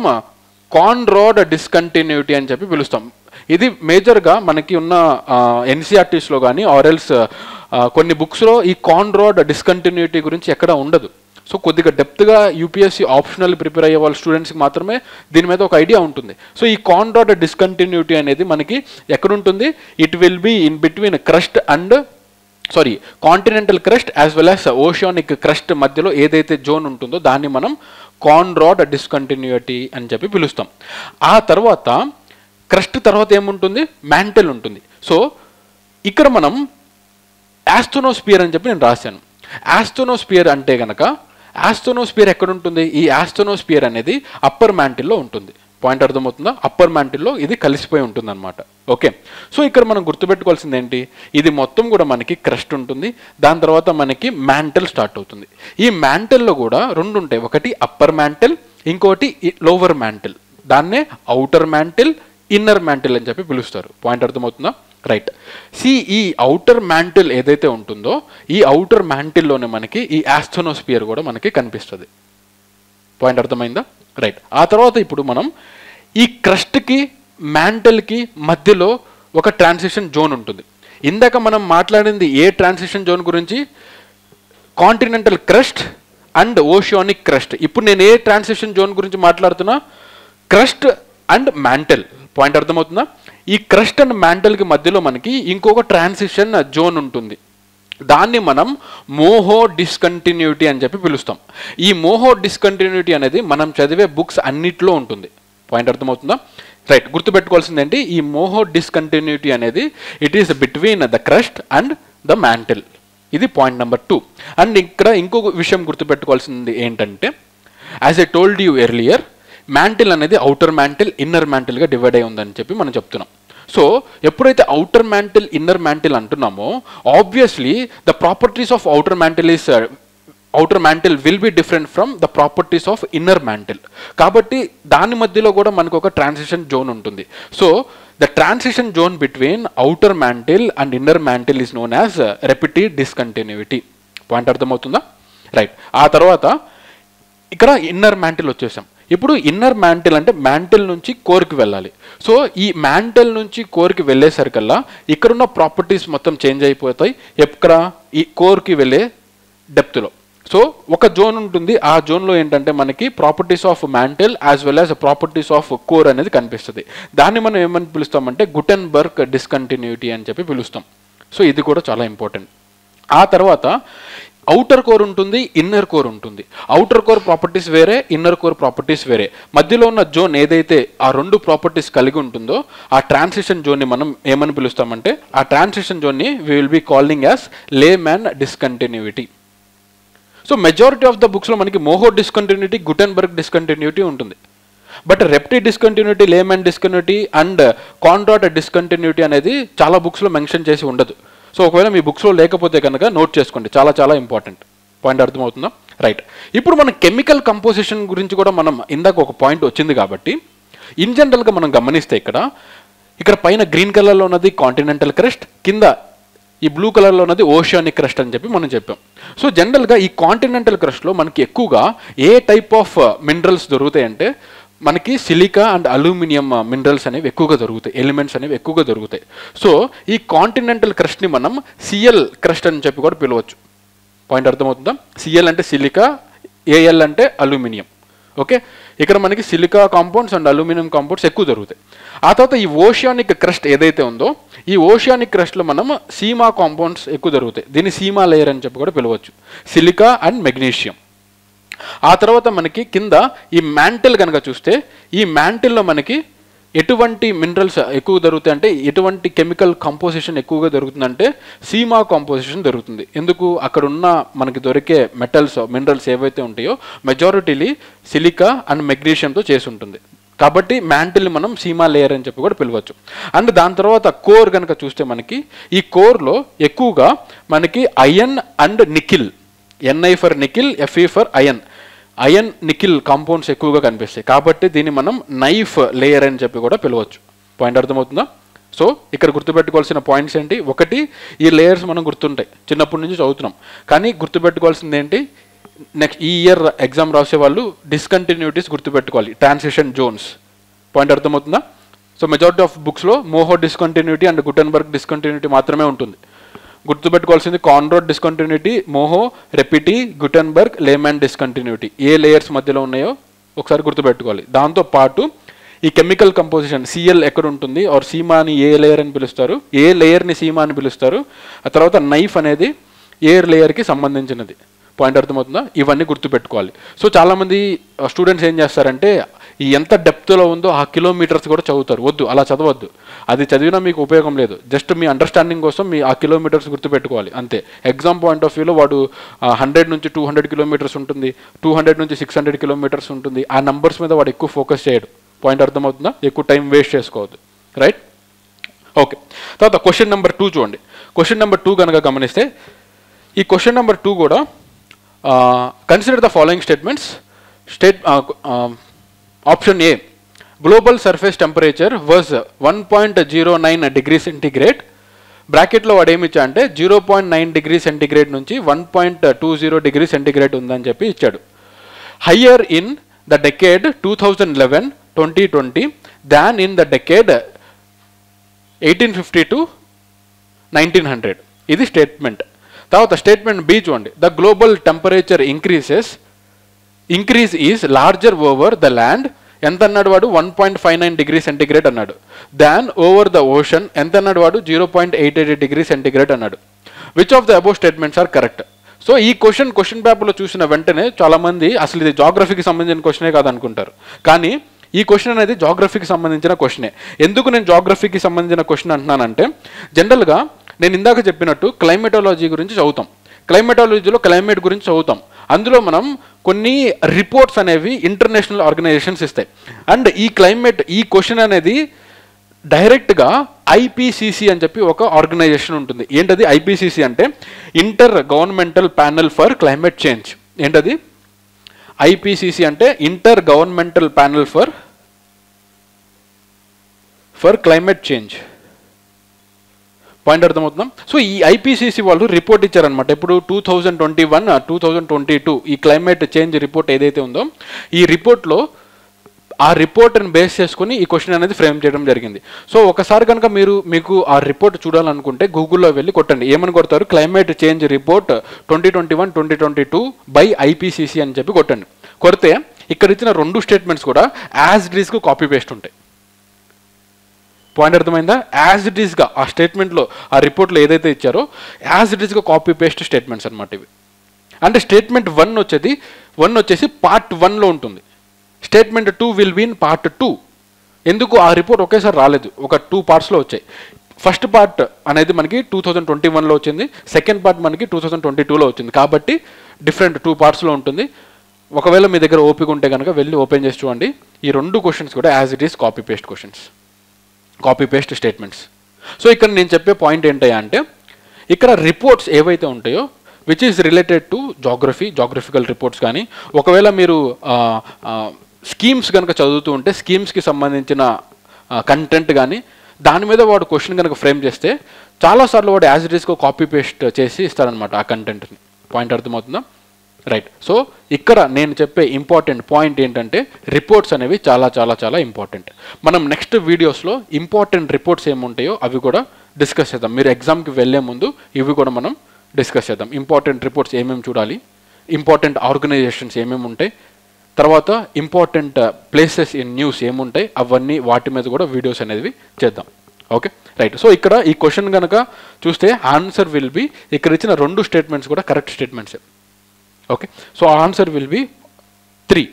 కాన్రాడ్ డిస్కంటిన్యూటీ అని చెప్పి పిలుస్తాం. ఇది మేజర్గా మనకి ఉన్న ఎన్సీఆర్టీస్లో కానీ ఆర్ఎల్స్ కొన్ని బుక్స్లో ఈ కాన్రాడ్ డిస్కంటిన్యూటీ గురించి ఎక్కడ ఉండదు. సో కొద్దిగా డెప్త్గా యూపీఎస్సీ ఆప్షనల్ ప్రిపేర్ అయ్యే వాళ్ళ స్టూడెంట్స్కి మాత్రమే దీని మీద ఒక ఐడియా ఉంటుంది. సో ఈ కాన్రాడ్ డిస్కంటిన్యూటీ అనేది మనకి ఎక్కడుంటుంది, it will be in between crust and continental crust as well as oceanic crust మధ్యలో ఏదైతే జోన్ ఉంటుందో దాన్ని మనం కాన్రాడ్ డిస్కంటిన్యూటీ అని చెప్పి పిలుస్తాం. ఆ తర్వాత క్రస్ట్ తర్వాత ఏముంటుంది, మ్యాంటల్ ఉంటుంది. సో ఇక్కడ మనం ఆస్ట్రోనోస్పియర్ అని చెప్పి నేను రాశాను. ఆస్ట్రోనోస్పియర్ అంటే కనుక ఆస్ట్రోనోస్పియర్ ఎక్కడ ఉంటుంది, ఈ ఆస్ట్రోనోస్పియర్ అనేది అప్పర్ మ్యాంటిల్లో ఉంటుంది. పాయింట్ అర్థమవుతుందా? అప్పర్ మ్యాంటిల్లో ఇది కలిసిపోయి ఉంటుంది అనమాట. ఓకే, సో ఇక్కడ మనం గుర్తుపెట్టుకోవాల్సింది ఏంటి, ఇది మొత్తం కూడా మనకి క్రస్ట్ ఉంటుంది, దాని తర్వాత మనకి మ్యాంటిల్ స్టార్ట్ అవుతుంది. ఈ మ్యాంటిల్లో కూడా 2 ఉంటాయి, ఒకటి అప్పర్ మ్యాంటిల్, ఇంకోటి లోవర్ మ్యాంటిల్. దాన్నే అవుటర్ మ్యాంటిల్, ఇన్నర్ మ్యాంటిల్ అని చెప్పి పిలుస్తారు. పాయింట్ అర్థమవుతుందా? రైట్. ఈ అవుటర్ మ్యాంటిల్ ఏదైతే ఉంటుందో ఈ అవుటర్ మ్యాంటిల్లోనే మనకి ఈ ఆస్ట్రోనోస్పియర్ కూడా మనకి కనిపిస్తుంది. పాయింట్ అర్థమైందా? రైట్. ఆ తర్వాత ఇప్పుడు మనం ఈ క్రస్ట్కి మ్యాంటిల్కి మధ్యలో ఒక ట్రాన్సిషన్ జోన్ ఉంటుంది. ఇందాక మనం మాట్లాడింది ఏ ట్రాన్సిషన్ జోన్ గురించి? Continental crust and oceanic crust. ఇప్పుడు నేను ఏ ట్రాన్సిషన్ జోన్ గురించి మాట్లాడుతున్నా? Crust and mantle. పాయింట్ అర్థమవుతుందా? ఈ క్రస్ట్ అండ్ మ్యాంటల్కి మధ్యలో మనకి ఇంకొక ట్రాన్సిషన్ జోన్ ఉంటుంది. దాన్ని మనం మోహో డిస్కంటిన్యూటీ అని చెప్పి పిలుస్తాం. ఈ మోహో డిస్కంటిన్యూటీ అనేది మనం చదివే బుక్స్ అన్నిట్లో ఉంటుంది. పాయింట్ అర్థమవుతుందా? రైట్. గుర్తుపెట్టుకోవాల్సింది ఏంటి? ఈ మోహో డిస్కంటిన్యూటీ అనేది it is between the crust and the mantle. ఇది పాయింట్ నెంబర్ 2. అండ్ ఇక్కడ ఇంకొక విషయం గుర్తుపెట్టుకోవాల్సింది ఏంటంటే, as I told you earlier, mantle అనేది అవుటర్ మ్యాంటిల్, ఇన్నర్ మ్యాంటిల్గా డివైడ్ అయి ఉందని చెప్పి మనం చెప్తున్నాం. సో ఎప్పుడైతే అవుటర్ మ్యాంటిల్, ఇన్నర్ మ్యాంటిల్ అంటున్నామో, obviously the properties of outer mantle will be different from the properties of inner mantle. కాబట్టి దాని మధ్యలో కూడా మనకు ఒక ట్రాన్సిషన్ జోన్ ఉంటుంది. So the transition zone between outer mantle and inner mantle is known as Repetti discontinuity. Point అర్థమవుతుందా? Right. ఆ తర్వాత ఇక్కడ ఇన్నర్ మ్యాంటిల్ వచ్చేసాం. ఇప్పుడు ఇన్నర్ మ్యాంటిల్ అంటే మ్యాంటిల్ నుంచి కోర్కి వెళ్ళాలి. సో ఈ మ్యాంటిల్ నుంచి కోర్కి వెళ్ళేసరికల్లా ఇక్కడున్న ప్రాపర్టీస్ మొత్తం చేంజ్ అయిపోతాయి ఎక్కడ? ఈ కోర్కి వెళ్ళే డెప్త్లో. సో ఒక జోన్ ఉంటుంది. ఆ జోన్లో ఏంటంటే మనకి properties of mantle as well as properties of core అనేది కనిపిస్తుంది. దాన్ని మనం ఏమని పిలుస్తామంటే గుటెన్బర్గ్ డిస్కంటిన్యూటీ అని చెప్పి పిలుస్తాం. సో ఇది కూడా చాలా ఇంపార్టెంట్. ఆ తర్వాత అవుటర్ కోర్ ఉంటుంది, ఇన్నర్ కోర్ ఉంటుంది. అవుటర్ కోర్ ప్రాపర్టీస్ వేరే, ఇన్నర్ కోర్ ప్రాపర్టీస్ వేరే. మధ్యలో ఉన్న జోన్ ఏదైతే ఆ రెండు ప్రాపర్టీస్ కలిగి ఉంటుందో ఆ ట్రాన్సిషన్ జోన్ని మనం ఏమని పిలుస్తామంటే, ఆ ట్రాన్సిషన్ జోన్ని we will be calling as Lehmann discontinuity. So majority of the బుక్స్లో మనకి మోహో డిస్కంటిన్యూటీ, గుటెన్బర్గ్ డిస్కంటిన్యూటీ ఉంటుంది. But Repetti discontinuity, Lehmann discontinuity and Conrad discontinuity అనేది చాలా బుక్స్లో మెన్షన్ చేసి ఉండదు. సో ఒకవేళ మీ బుక్స్లో లేకపోతే కనుక నోట్ చేసుకోండి, చాలా చాలా ఇంపార్టెంట్. పాయింట్ అర్థమవుతుందా? రైట్. ఇప్పుడు మన కెమికల్ కంపోజిషన్ గురించి కూడా మనం ఇందాక ఒక పాయింట్ వచ్చింది కాబట్టి ఇన్ జనరల్గా మనం గమనిస్తే ఇక్కడ పైన గ్రీన్ కలర్లో ఉన్నది కాంటినెంటల్ క్రస్ట్, కింద ఈ బ్లూ కలర్లో ఉన్నది ఓషియానిక్ క్రస్ట్ అని చెప్పి మనం చెప్పాం. సో జనరల్గా ఈ కాంటినెంటల్ క్రస్ట్లో మనకి ఎక్కువగా ఏ టైప్ ఆఫ్ మినరల్స్ దొరుకుతాయి అంటే మనకి సిలికా అండ్ అల్యూమినియం మినరల్స్ అనేవి ఎక్కువగా దొరుకుతాయి, ఎలిమెంట్స్ అనేవి ఎక్కువగా దొరుకుతాయి. సో ఈ కాంటినెంటల్ క్రస్ట్ని మనం సిఎల్ క్రస్ట్ అని చెప్పి కూడా పిలవచ్చు. పాయింట్ అర్థమవుతుందా? సిఎల్ అంటే సిలికా, ఏఎల్ అంటే అల్యూమినియం. ఓకే, ఇక్కడ మనకి silica compounds and aluminium compounds ఎక్కువ దొరుకుతాయి. ఆ తర్వాత ఈ ఓషియానిక్ క్రస్ట్ ఏదైతే ఉందో, ఈ ఓషియానిక్ క్రస్ట్లో మనం సీమా కాంపౌండ్స్ ఎక్కువ దొరుకుతాయి. దీన్ని సీమా లేయర్ అని చెప్పి కూడా పిలవచ్చు, సిలికా అండ్ మెగ్నీషియం. ఆ తర్వాత మనకి కింద ఈ మ్యాంటిల్ కనుక చూస్తే, ఈ మ్యాంటిల్లో మనకి ఎటువంటి మినరల్స్ ఎక్కువ దొరుకుతాయి అంటే, ఎటువంటి కెమికల్ కంపోజిషన్ ఎక్కువగా దొరుకుతుందంటే సీమా కాంపోజిషన్ దొరుకుతుంది. ఎందుకు? అక్కడ ఉన్న మనకి దొరికే మెటల్స్, మినరల్స్ ఏవైతే ఉంటాయో మెజారిటీలీ సిలికా అండ్ మెగ్నీషియంతో చేసి ఉంటుంది. కాబట్టి మ్యాంటిల్ని మనం సీమా లేయర్ అని చెప్పి కూడా పిలవచ్చు. అండ్ దాని తర్వాత కోర్ కనుక చూస్తే మనకి ఈ కోర్లో ఎక్కువగా మనకి iron and nickel, Ni for nickel, Fe for iron nickel compounds ఎక్కువగా కనిపిస్తాయి. కాబట్టి దీన్ని మనం నైఫ్ లేయర్ అని చెప్పి కూడా పిలవచ్చు. పాయింట్ అర్థమవుతుందా? సో ఇక్కడ గుర్తుపెట్టుకోవాల్సిన పాయింట్స్ ఏంటి? ఒకటి, ఈ లేయర్స్ మనం గుర్తుంటాయి, చిన్నప్పటి నుంచి చదువుతున్నాం. కానీ గుర్తుపెట్టుకోవాల్సింది ఏంటి? నెక్స్ట్ ఈ ఇయర్ ఎగ్జామ్ రాసే వాళ్ళు డిస్కంటిన్యూటీస్ గుర్తుపెట్టుకోవాలి, ట్రాన్సిషన్ జోన్స్. పాయింట్ అర్థమవుతుందా? సో మెజారిటీ ఆఫ్ బుక్స్లో Moho discontinuity and Gutenberg discontinuity మాత్రమే ఉంటుంది. గుర్తుపెట్టుకోవాల్సింది Conrad discontinuity, Moho, Repetti, Gutenberg, Lehmann discontinuity. ఏ లేయర్స్ మధ్యలో ఉన్నాయో ఒకసారి గుర్తుపెట్టుకోవాలి. దాంతో పాటు ఈ కెమికల్ కంపోజిషన్ సిఎల్ ఎక్కడ ఉంటుంది, ఆర్ సీమాని ఏ లేయర్ అని పిలుస్తారు, ఏ లేయర్ని సీమా అని పిలుస్తారు. ఆ తర్వాత నైఫ్ అనేది ఏ లేయర్కి సంబంధించినది. పాయింట్ అర్థమవుతుందా? ఇవన్నీ గుర్తుపెట్టుకోవాలి. సో చాలామంది స్టూడెంట్స్ ఏం చేస్తారంటే ఈ ఎంత డెప్త్లో ఉందో ఆ కిలోమీటర్స్ కూడా చదువుతారు. వద్దు, అలా చదవద్దు. అది చదివినా మీకు ఉపయోగం లేదు. జస్ట్ మీ అండర్స్టాండింగ్ కోసం మీ ఆ కిలోమీటర్స్ గుర్తుపెట్టుకోవాలి అంతే. ఎగ్జామ్ పాయింట్ ఆఫ్ వ్యూలో వాడు 100 నుంచి 200 కిలోమీటర్స్ ఉంటుంది, 200 నుంచి 600 కిలోమీటర్స్ ఉంటుంది. ఆ నంబర్స్ మీద వాడు ఎక్కువ ఫోకస్ చేయడు. పాయింట్ అర్థమవుతుందా? ఎక్కువ టైం వేస్ట్ చేసుకోవద్దు. రైట్? ఓకే. తర్వాత క్వశ్చన్ నెంబర్ 2 చూడండి. క్వశ్చన్ నెంబర్ 2 కనుక గమనిస్తే, ఈ క్వశ్చన్ నెంబర్ 2 కూడా consider the following statements. Option A, global surface temperature was 1.09 degree centigrade. బ్రాకెట్లో వాడు ఏమి ఇచ్చా అంటే 0.9 డిగ్రీ సెంటిగ్రేడ్ నుంచి 1.20 డిగ్రీ సెంటిగ్రేడ్ ఉందని చెప్పి ఇచ్చాడు. Higher in the decade 2011-2020 than in the decade 1850 to 1900. ఇది స్టేట్మెంట్. తర్వాత స్టేట్మెంట్ బి చూడండి, the global temperature increase is larger over the land, ఎంత అన్నాడు వాడు 1.59 డిగ్రీ సెంటిగ్రేడ్ అన్నాడు. దాన్ ఓవర్ ద ఓషన్ ఎంత అన్నాడు వాడు 0.88 డిగ్రీ సెంటిగ్రేడ్ అన్నాడు. Which of the above statements are correct? So ఈ క్వశ్చన్ పేపర్లో చూసిన వెంటనే చాలామంది అసలు ఇది జాగ్రఫీకి సంబంధించిన క్వశ్చనే కాదనుకుంటారు. కానీ ఈ క్వశ్చన్ అనేది జాగ్రఫీకి సంబంధించిన క్వశ్చనే. ఎందుకు నేను జాగ్రఫీకి సంబంధించిన క్వశ్చన్ అంటున్నానంటే, జనరల్గా నేను ఇందాక చెప్పినట్టు క్లైమేటాలజీ గురించి చదువుతాం, క్లైమేటాలజీలో క్లైమేట్ గురించి చదువుతాం. అందులో మనం కొన్ని రిపోర్ట్స్ అనేవి ఇంటర్నేషనల్ ఆర్గనైజేషన్స్ ఇస్తాయి. అండ్ ఈ క్వశ్చన్ అనేది డైరెక్ట్గా ఐపీసీసీ అని చెప్పి ఒక ఆర్గనైజేషన్ ఉంటుంది. ఏంటది ఐపీసీసీ అంటే intergovernmental panel for climate change. ఏంటది ఐపీసీసీ అంటే intergovernmental panel for climate change. Point అర్థమవుతుందాం. సో ఈ ఐపీసీసీ వాళ్ళు రిపోర్ట్ ఇచ్చారనమాట. ఇప్పుడు 2021, 2022 ఈ క్లైమేట్ చేంజ్ రిపోర్ట్ ఏదైతే ఉందో, ఈ రిపోర్ట్లో ఆ రిపోర్ట్ని బేస్ చేసుకుని ఈ క్వశ్చన్ అనేది ఫ్రేమ్ చేయడం జరిగింది. సో ఒకసారి కనుక మీకు ఆ రిపోర్ట్ చూడాలనుకుంటే గూగుల్లో వెళ్ళి కొట్టండి. ఏమని కొడతారు? Climate change report 2021-2022 by IPCC అని చెప్పి కొట్టండి. కొడితే ఇక్కడ ఇచ్చిన 2 స్టేట్మెంట్స్ కూడా యాజ్ ఇట్ ఈస్కు కాపీ పేస్ట్ ఉంటాయి. పాయింట్ అర్థమైందా? యాజ్ ఇట్ ఈస్గా ఆ స్టేట్మెంట్లో ఆ రిపోర్ట్లో ఏదైతే ఇచ్చారో యాజ్ ఇట్ ఈస్గా కాపీ పేస్ట్ స్టేట్మెంట్స్ అనమాట ఇవి. అంటే స్టేట్మెంట్ 1 వచ్చేసి పార్ట్ 1లో ఉంటుంది. Statement 2 will be in part 2. ఎందుకు? ఆ రిపోర్ట్ ఒకేసారి రాలేదు, ఒక 2 పార్ట్స్లో వచ్చాయి. ఫస్ట్ పార్ట్ అనేది మనకి 2021లో వచ్చింది, సెకండ్ పార్ట్ మనకి 2022లో వచ్చింది. కాబట్టి డిఫరెంట్ 2 పార్ట్స్లో ఉంటుంది. ఒకవేళ మీ దగ్గర ఓపిక ఉంటే కనుక వెళ్ళి ఓపెన్ చేసి చూడండి. ఈ 2 క్వశ్చన్స్ కూడా as it is copy paste questions, copy paste statements. So ఇక్కడ నేను చెప్పే పాయింట్ ఏంటయ్యా అంటే, ఇక్కడ రిపోర్ట్స్ ఏవైతే ఉంటాయో which is related to geographical reports కానీ, ఒకవేళ మీరు స్కీమ్స్ కనుక చదువుతూ ఉంటే స్కీమ్స్కి సంబంధించిన కంటెంట్ కానీ దాని మీద వాడు క్వశ్చన్ కనుక ఫ్రేమ్ చేస్తే చాలాసార్లు వాడు యాజ్ ఇట్ ఈస్గా కాపీ పేస్ట్ చేసి ఇస్తారనమాట ఆ కంటెంట్ని. పాయింట్ అర్థమవుతుందా? రైట్. సో ఇక్కడ నేను చెప్పే ఇంపార్టెంట్ పాయింట్ ఏంటంటే, రిపోర్ట్స్ అనేవి చాలా చాలా చాలా ఇంపార్టెంట్. మనం నెక్స్ట్ వీడియోస్లో ఇంపార్టెంట్ రిపోర్ట్స్ ఏముంటాయో అవి కూడా డిస్కస్ చేద్దాం. మీరు ఎగ్జామ్కి వెళ్ళే ముందు ఇవి కూడా మనం డిస్కస్ చేద్దాం. ఇంపార్టెంట్ రిపోర్ట్స్ ఏమేమి చూడాలి, ఇంపార్టెంట్ ఆర్గనైజేషన్స్ ఏమేమి ఉంటాయి, తర్వాత ఇంపార్టెంట్ ప్లేసెస్ ఇన్ న్యూస్ ఏముంటాయి, అవన్నీ వాటి మీద కూడా వీడియోస్ అనేవి చేద్దాం. Okay, right. సో ఇక్కడ ఈ క్వశ్చన్ కనుక చూస్తే ఆన్సర్ విల్ బి, ఇక్కడ ఇచ్చిన 2 స్టేట్మెంట్స్ కూడా కరెక్ట్ స్టేట్మెంట్సే. Okay, so answer will be 3.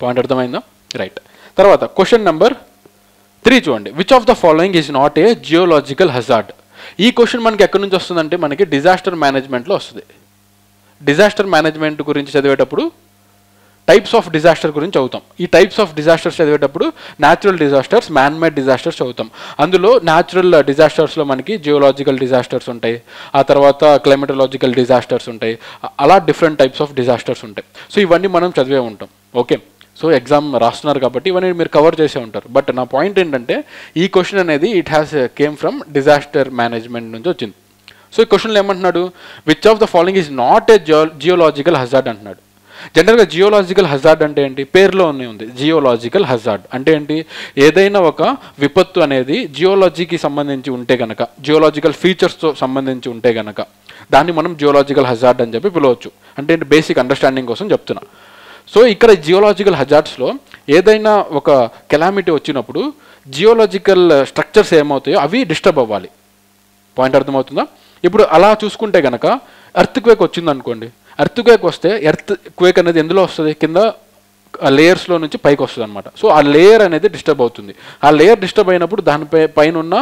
Point అర్థమైందా? రైట్. తర్వాత క్వశ్చన్ నెంబర్ 3 చూడండి. Which of the following is not a geological hazard? ఈ క్వశ్చన్ మనకి ఎక్కడి నుంచి వస్తుందంటే మనకి డిజాస్టర్ మేనేజ్మెంట్లో వస్తుంది. డిజాస్టర్ మేనేజ్మెంట్ గురించి చదివేటప్పుడు టైప్స్ ఆఫ్ డిజాస్టర్ గురించి చదువుతాం. ఈ టైప్స్ ఆఫ్ డిజాస్టర్స్ చదివేటప్పుడు natural disasters, man made disasters చదువుతాం. అందులో న్యాచురల్ డిజాస్టర్స్లో మనకి జియోలాజికల్ డిజాస్టర్స్ ఉంటాయి, ఆ తర్వాత క్లైమేటలాజికల్ డిజాస్టర్స్ ఉంటాయి, అలా డిఫరెంట్ టైప్స్ ఆఫ్ డిజాస్టర్స్ ఉంటాయి. సో ఇవన్నీ మనం చదివే ఉంటాం. ఓకే, సో ఎగ్జామ్ రాస్తున్నారు కాబట్టి ఇవన్నీ మీరు కవర్ చేసే ఉంటారు. బట్ నా పాయింట్ ఏంటంటే, ఈ క్వశ్చన్ అనేది it has came from disaster management నుంచి వచ్చింది. సో ఈ క్వశ్చన్లో ఏమంటున్నాడు? Which of the following is not a geological hazard అంటున్నాడు. జనరల్గా జియోలాజికల్ హజార్డ్ అంటే ఏంటి? పేరులోనే ఉంది. జియోలాజికల్ హజార్డ్ అంటే ఏంటి? ఏదైనా ఒక విపత్తు అనేది జియోలజీకి సంబంధించి ఉంటే కనుక, జియోలాజికల్ ఫీచర్స్తో సంబంధించి ఉంటే కనుక దాన్ని మనం జియోలాజికల్ హజార్డ్ అని చెప్పి పిలవచ్చు. అంటే బేసిక్ అండర్స్టాండింగ్ కోసం చెప్తున్నా. సో ఇక్కడ జియోలాజికల్ హజార్డ్స్లో ఏదైనా ఒక కెలామిటీ వచ్చినప్పుడు జియోలాజికల్ స్ట్రక్చర్స్ ఏమవుతాయో అవి డిస్టర్బ్ అవ్వాలి. పాయింట్ అర్థమవుతుందా? ఇప్పుడు అలా చూసుకుంటే కనుక ఎర్త్ క్వేక్ వచ్చింది అనుకోండి. ఎర్త్ క్వేక్ వస్తే ఎర్త్ క్వేక్ అనేది ఎందులో వస్తుంది? కింద లేయర్స్లో నుంచి పైకి వస్తుంది అనమాట. సో ఆ లేయర్ అనేది డిస్టర్బ్ అవుతుంది. ఆ లేయర్ డిస్టర్బ్ అయినప్పుడు దానిపై పైన ఉన్న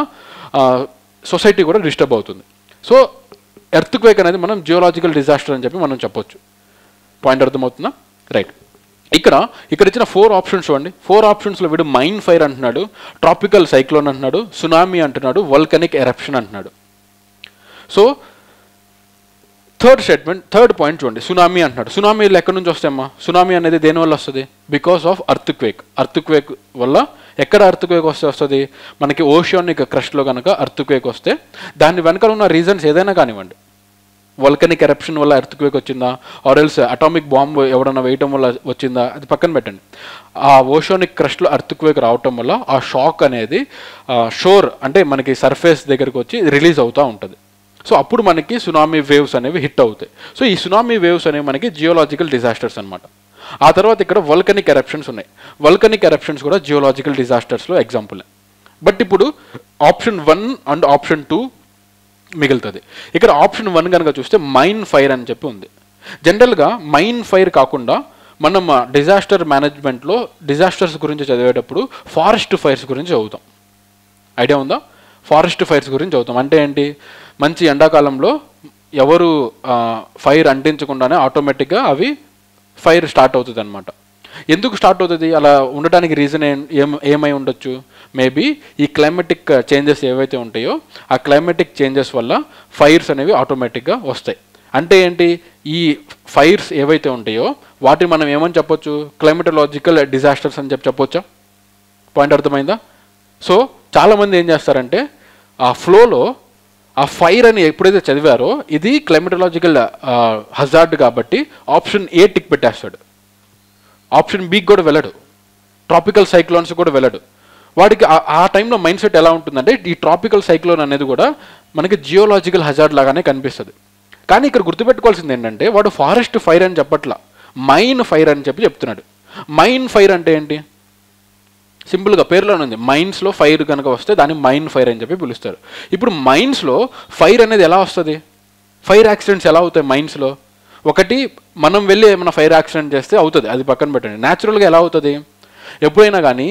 సొసైటీ కూడా డిస్టర్బ్ అవుతుంది. సో ఎర్త్ క్వేక్ అనేది మనం జియోలాజికల్ డిజాస్టర్ అని చెప్పి మనం చెప్పొచ్చు. పాయింట్ అర్థమవుతుందా? రైట్. ఇక్కడ ఇచ్చిన 4 ఆప్షన్స్ చూడండి. 4 ఆప్షన్స్లో వీడు మైన్ ఫైర్ అంటున్నాడు, ట్రాపికల్ సైక్లోన్ అంటున్నాడు, సునామీ అంటున్నాడు, వల్కనిక్ ఎరప్షన్ అంటున్నాడు. సో థర్డ్ పాయింట్ చూడండి. సునామీ అంటున్నాడు. సునామీలు ఎక్కడి నుంచి వస్తాయమ్మా? సునామీ అనేది దేనివల్ల వస్తుంది? బికాస్ ఆఫ్ అర్త్ క్వేక్ వల్ల. ఎక్కడ అర్త్ క్వేక్ వస్తుంది? మనకి ఓషియానిక్ క్రస్ట్లో కనుక అర్త్ క్వేక్ వస్తే దాని వెనకాల ఉన్న రీజన్స్ ఏదైనా కానివ్వండి, వల్కనిక్ ఎరప్షన్ వల్ల ఎర్త్క్వేక్ వచ్చిందా, ఆర్ ఎల్స్ అటామిక్ బాంబ్ ఎవడన్నా వేయటం వల్ల వచ్చిందా, అది పక్కన పెట్టండి. ఆ ఓషోనిక్ క్రస్ట్లో ఎర్త్క్వేక్ రావటం వల్ల ఆ షాక్ అనేది షోర్ అంటే మనకి సర్ఫేస్ దగ్గరికి వచ్చి రిలీజ్ అవుతూ ఉంటుంది. సో అప్పుడు మనకి సునామీ వేవ్స్ అనేవి హిట్ అవుతాయి. సో ఈ సునామీ వేవ్స్ అనేవి మనకి జియోలాజికల్ డిజాస్టర్స్ అనమాట. ఆ తర్వాత ఇక్కడ వల్కనిక్ ఎరప్షన్స్ ఉన్నాయి. వల్కనిక్ ఎరప్షన్స్ కూడా జియోలాజికల్ డిజాస్టర్స్లో ఎగ్జాంపుల్. బట్ ఇప్పుడు ఆప్షన్ 1 అండ్ ఆప్షన్ 2 మిగులుతుంది. ఇక్కడ ఆప్షన్ 1 కనుక చూస్తే మైన్ ఫైర్ అని చెప్పి ఉంది. జనరల్గా మైన్ ఫైర్ కాకుండా మనం డిజాస్టర్ మేనేజ్మెంట్లో డిజాస్టర్స్ గురించి చదివేటప్పుడు ఫారెస్ట్ ఫైర్స్ గురించి చదువుతాం. ఐడియా ఉందా? ఫారెస్ట్ ఫైర్స్ గురించి చదువుతాం. అంటే ఏంటి, మంచి ఎండాకాలంలో ఎవరు ఫైర్ అంటించకుండానే ఆటోమేటిక్గా అవి ఫైర్ స్టార్ట్ అవుతుంది అనమాట. ఎందుకు స్టార్ట్ అవుతుంది అలా ఉండడానికి రీజన్ ఏమై ఉండొచ్చు? మేబీ ఈ క్లైమేటిక్ చేంజెస్ ఏవైతే ఉంటాయో ఆ క్లైమేటిక్ చేంజెస్ వల్ల ఫైర్స్ అనేవి ఆటోమేటిక్గా వస్తాయి. అంటే ఏంటి, ఈ ఫైర్స్ ఏవైతే ఉంటాయో వాటిని మనం ఏమని చెప్పొచ్చు, క్లైమేటలాజికల్ డిజాస్టర్స్ అని చెప్పొచ్చా? పాయింట్ అర్థమైందా? సో చాలామంది ఏం చేస్తారంటే ఆ ఫ్లోలో ఆ ఫైర్ అని ఎప్పుడైతే చదివారో ఇది క్లైమేటలాజికల్ హజార్డ్ కాబట్టి ఆప్షన్ ఏ టిక్ పెట్టేస్తాడు, ఆప్షన్ బికి కూడా వెళ్ళడు, ట్రాపికల్ సైక్లోన్స్ కూడా వెళ్ళడు. వాడికి ఆ టైంలో మైండ్ సెట్ ఎలా ఉంటుందంటే ఈ ట్రాపికల్ సైక్లోన్ అనేది కూడా మనకి జియోలాజికల్ హజార్డ్ లాగానే కనిపిస్తుంది. కానీ ఇక్కడ గుర్తుపెట్టుకోవాల్సింది ఏంటంటే వాడు ఫారెస్ట్ ఫైర్ అని చెప్పట్లా, మైన్ ఫైర్ అని చెప్పి చెప్తున్నాడు. మైన్ ఫైర్ అంటే ఏంటి? సింపుల్గా పేరులోనే ఉంది, మైన్స్లో ఫైర్ కనుక వస్తే దాన్ని మైన్ ఫైర్ అని చెప్పి పిలుస్తారు. ఇప్పుడు మైన్స్లో ఫైర్ అనేది ఎలా వస్తుంది? ఫైర్ యాక్సిడెంట్స్ ఎలా అవుతాయి మైన్స్లో? ఒకటి మనం వెళ్ళి ఏమైనా ఫైర్ యాక్సిడెంట్ చేస్తే అవుతుంది, అది పక్కన పెట్టండి. న్యాచురల్గా ఎలా అవుతుంది? ఎప్పుడైనా కానీ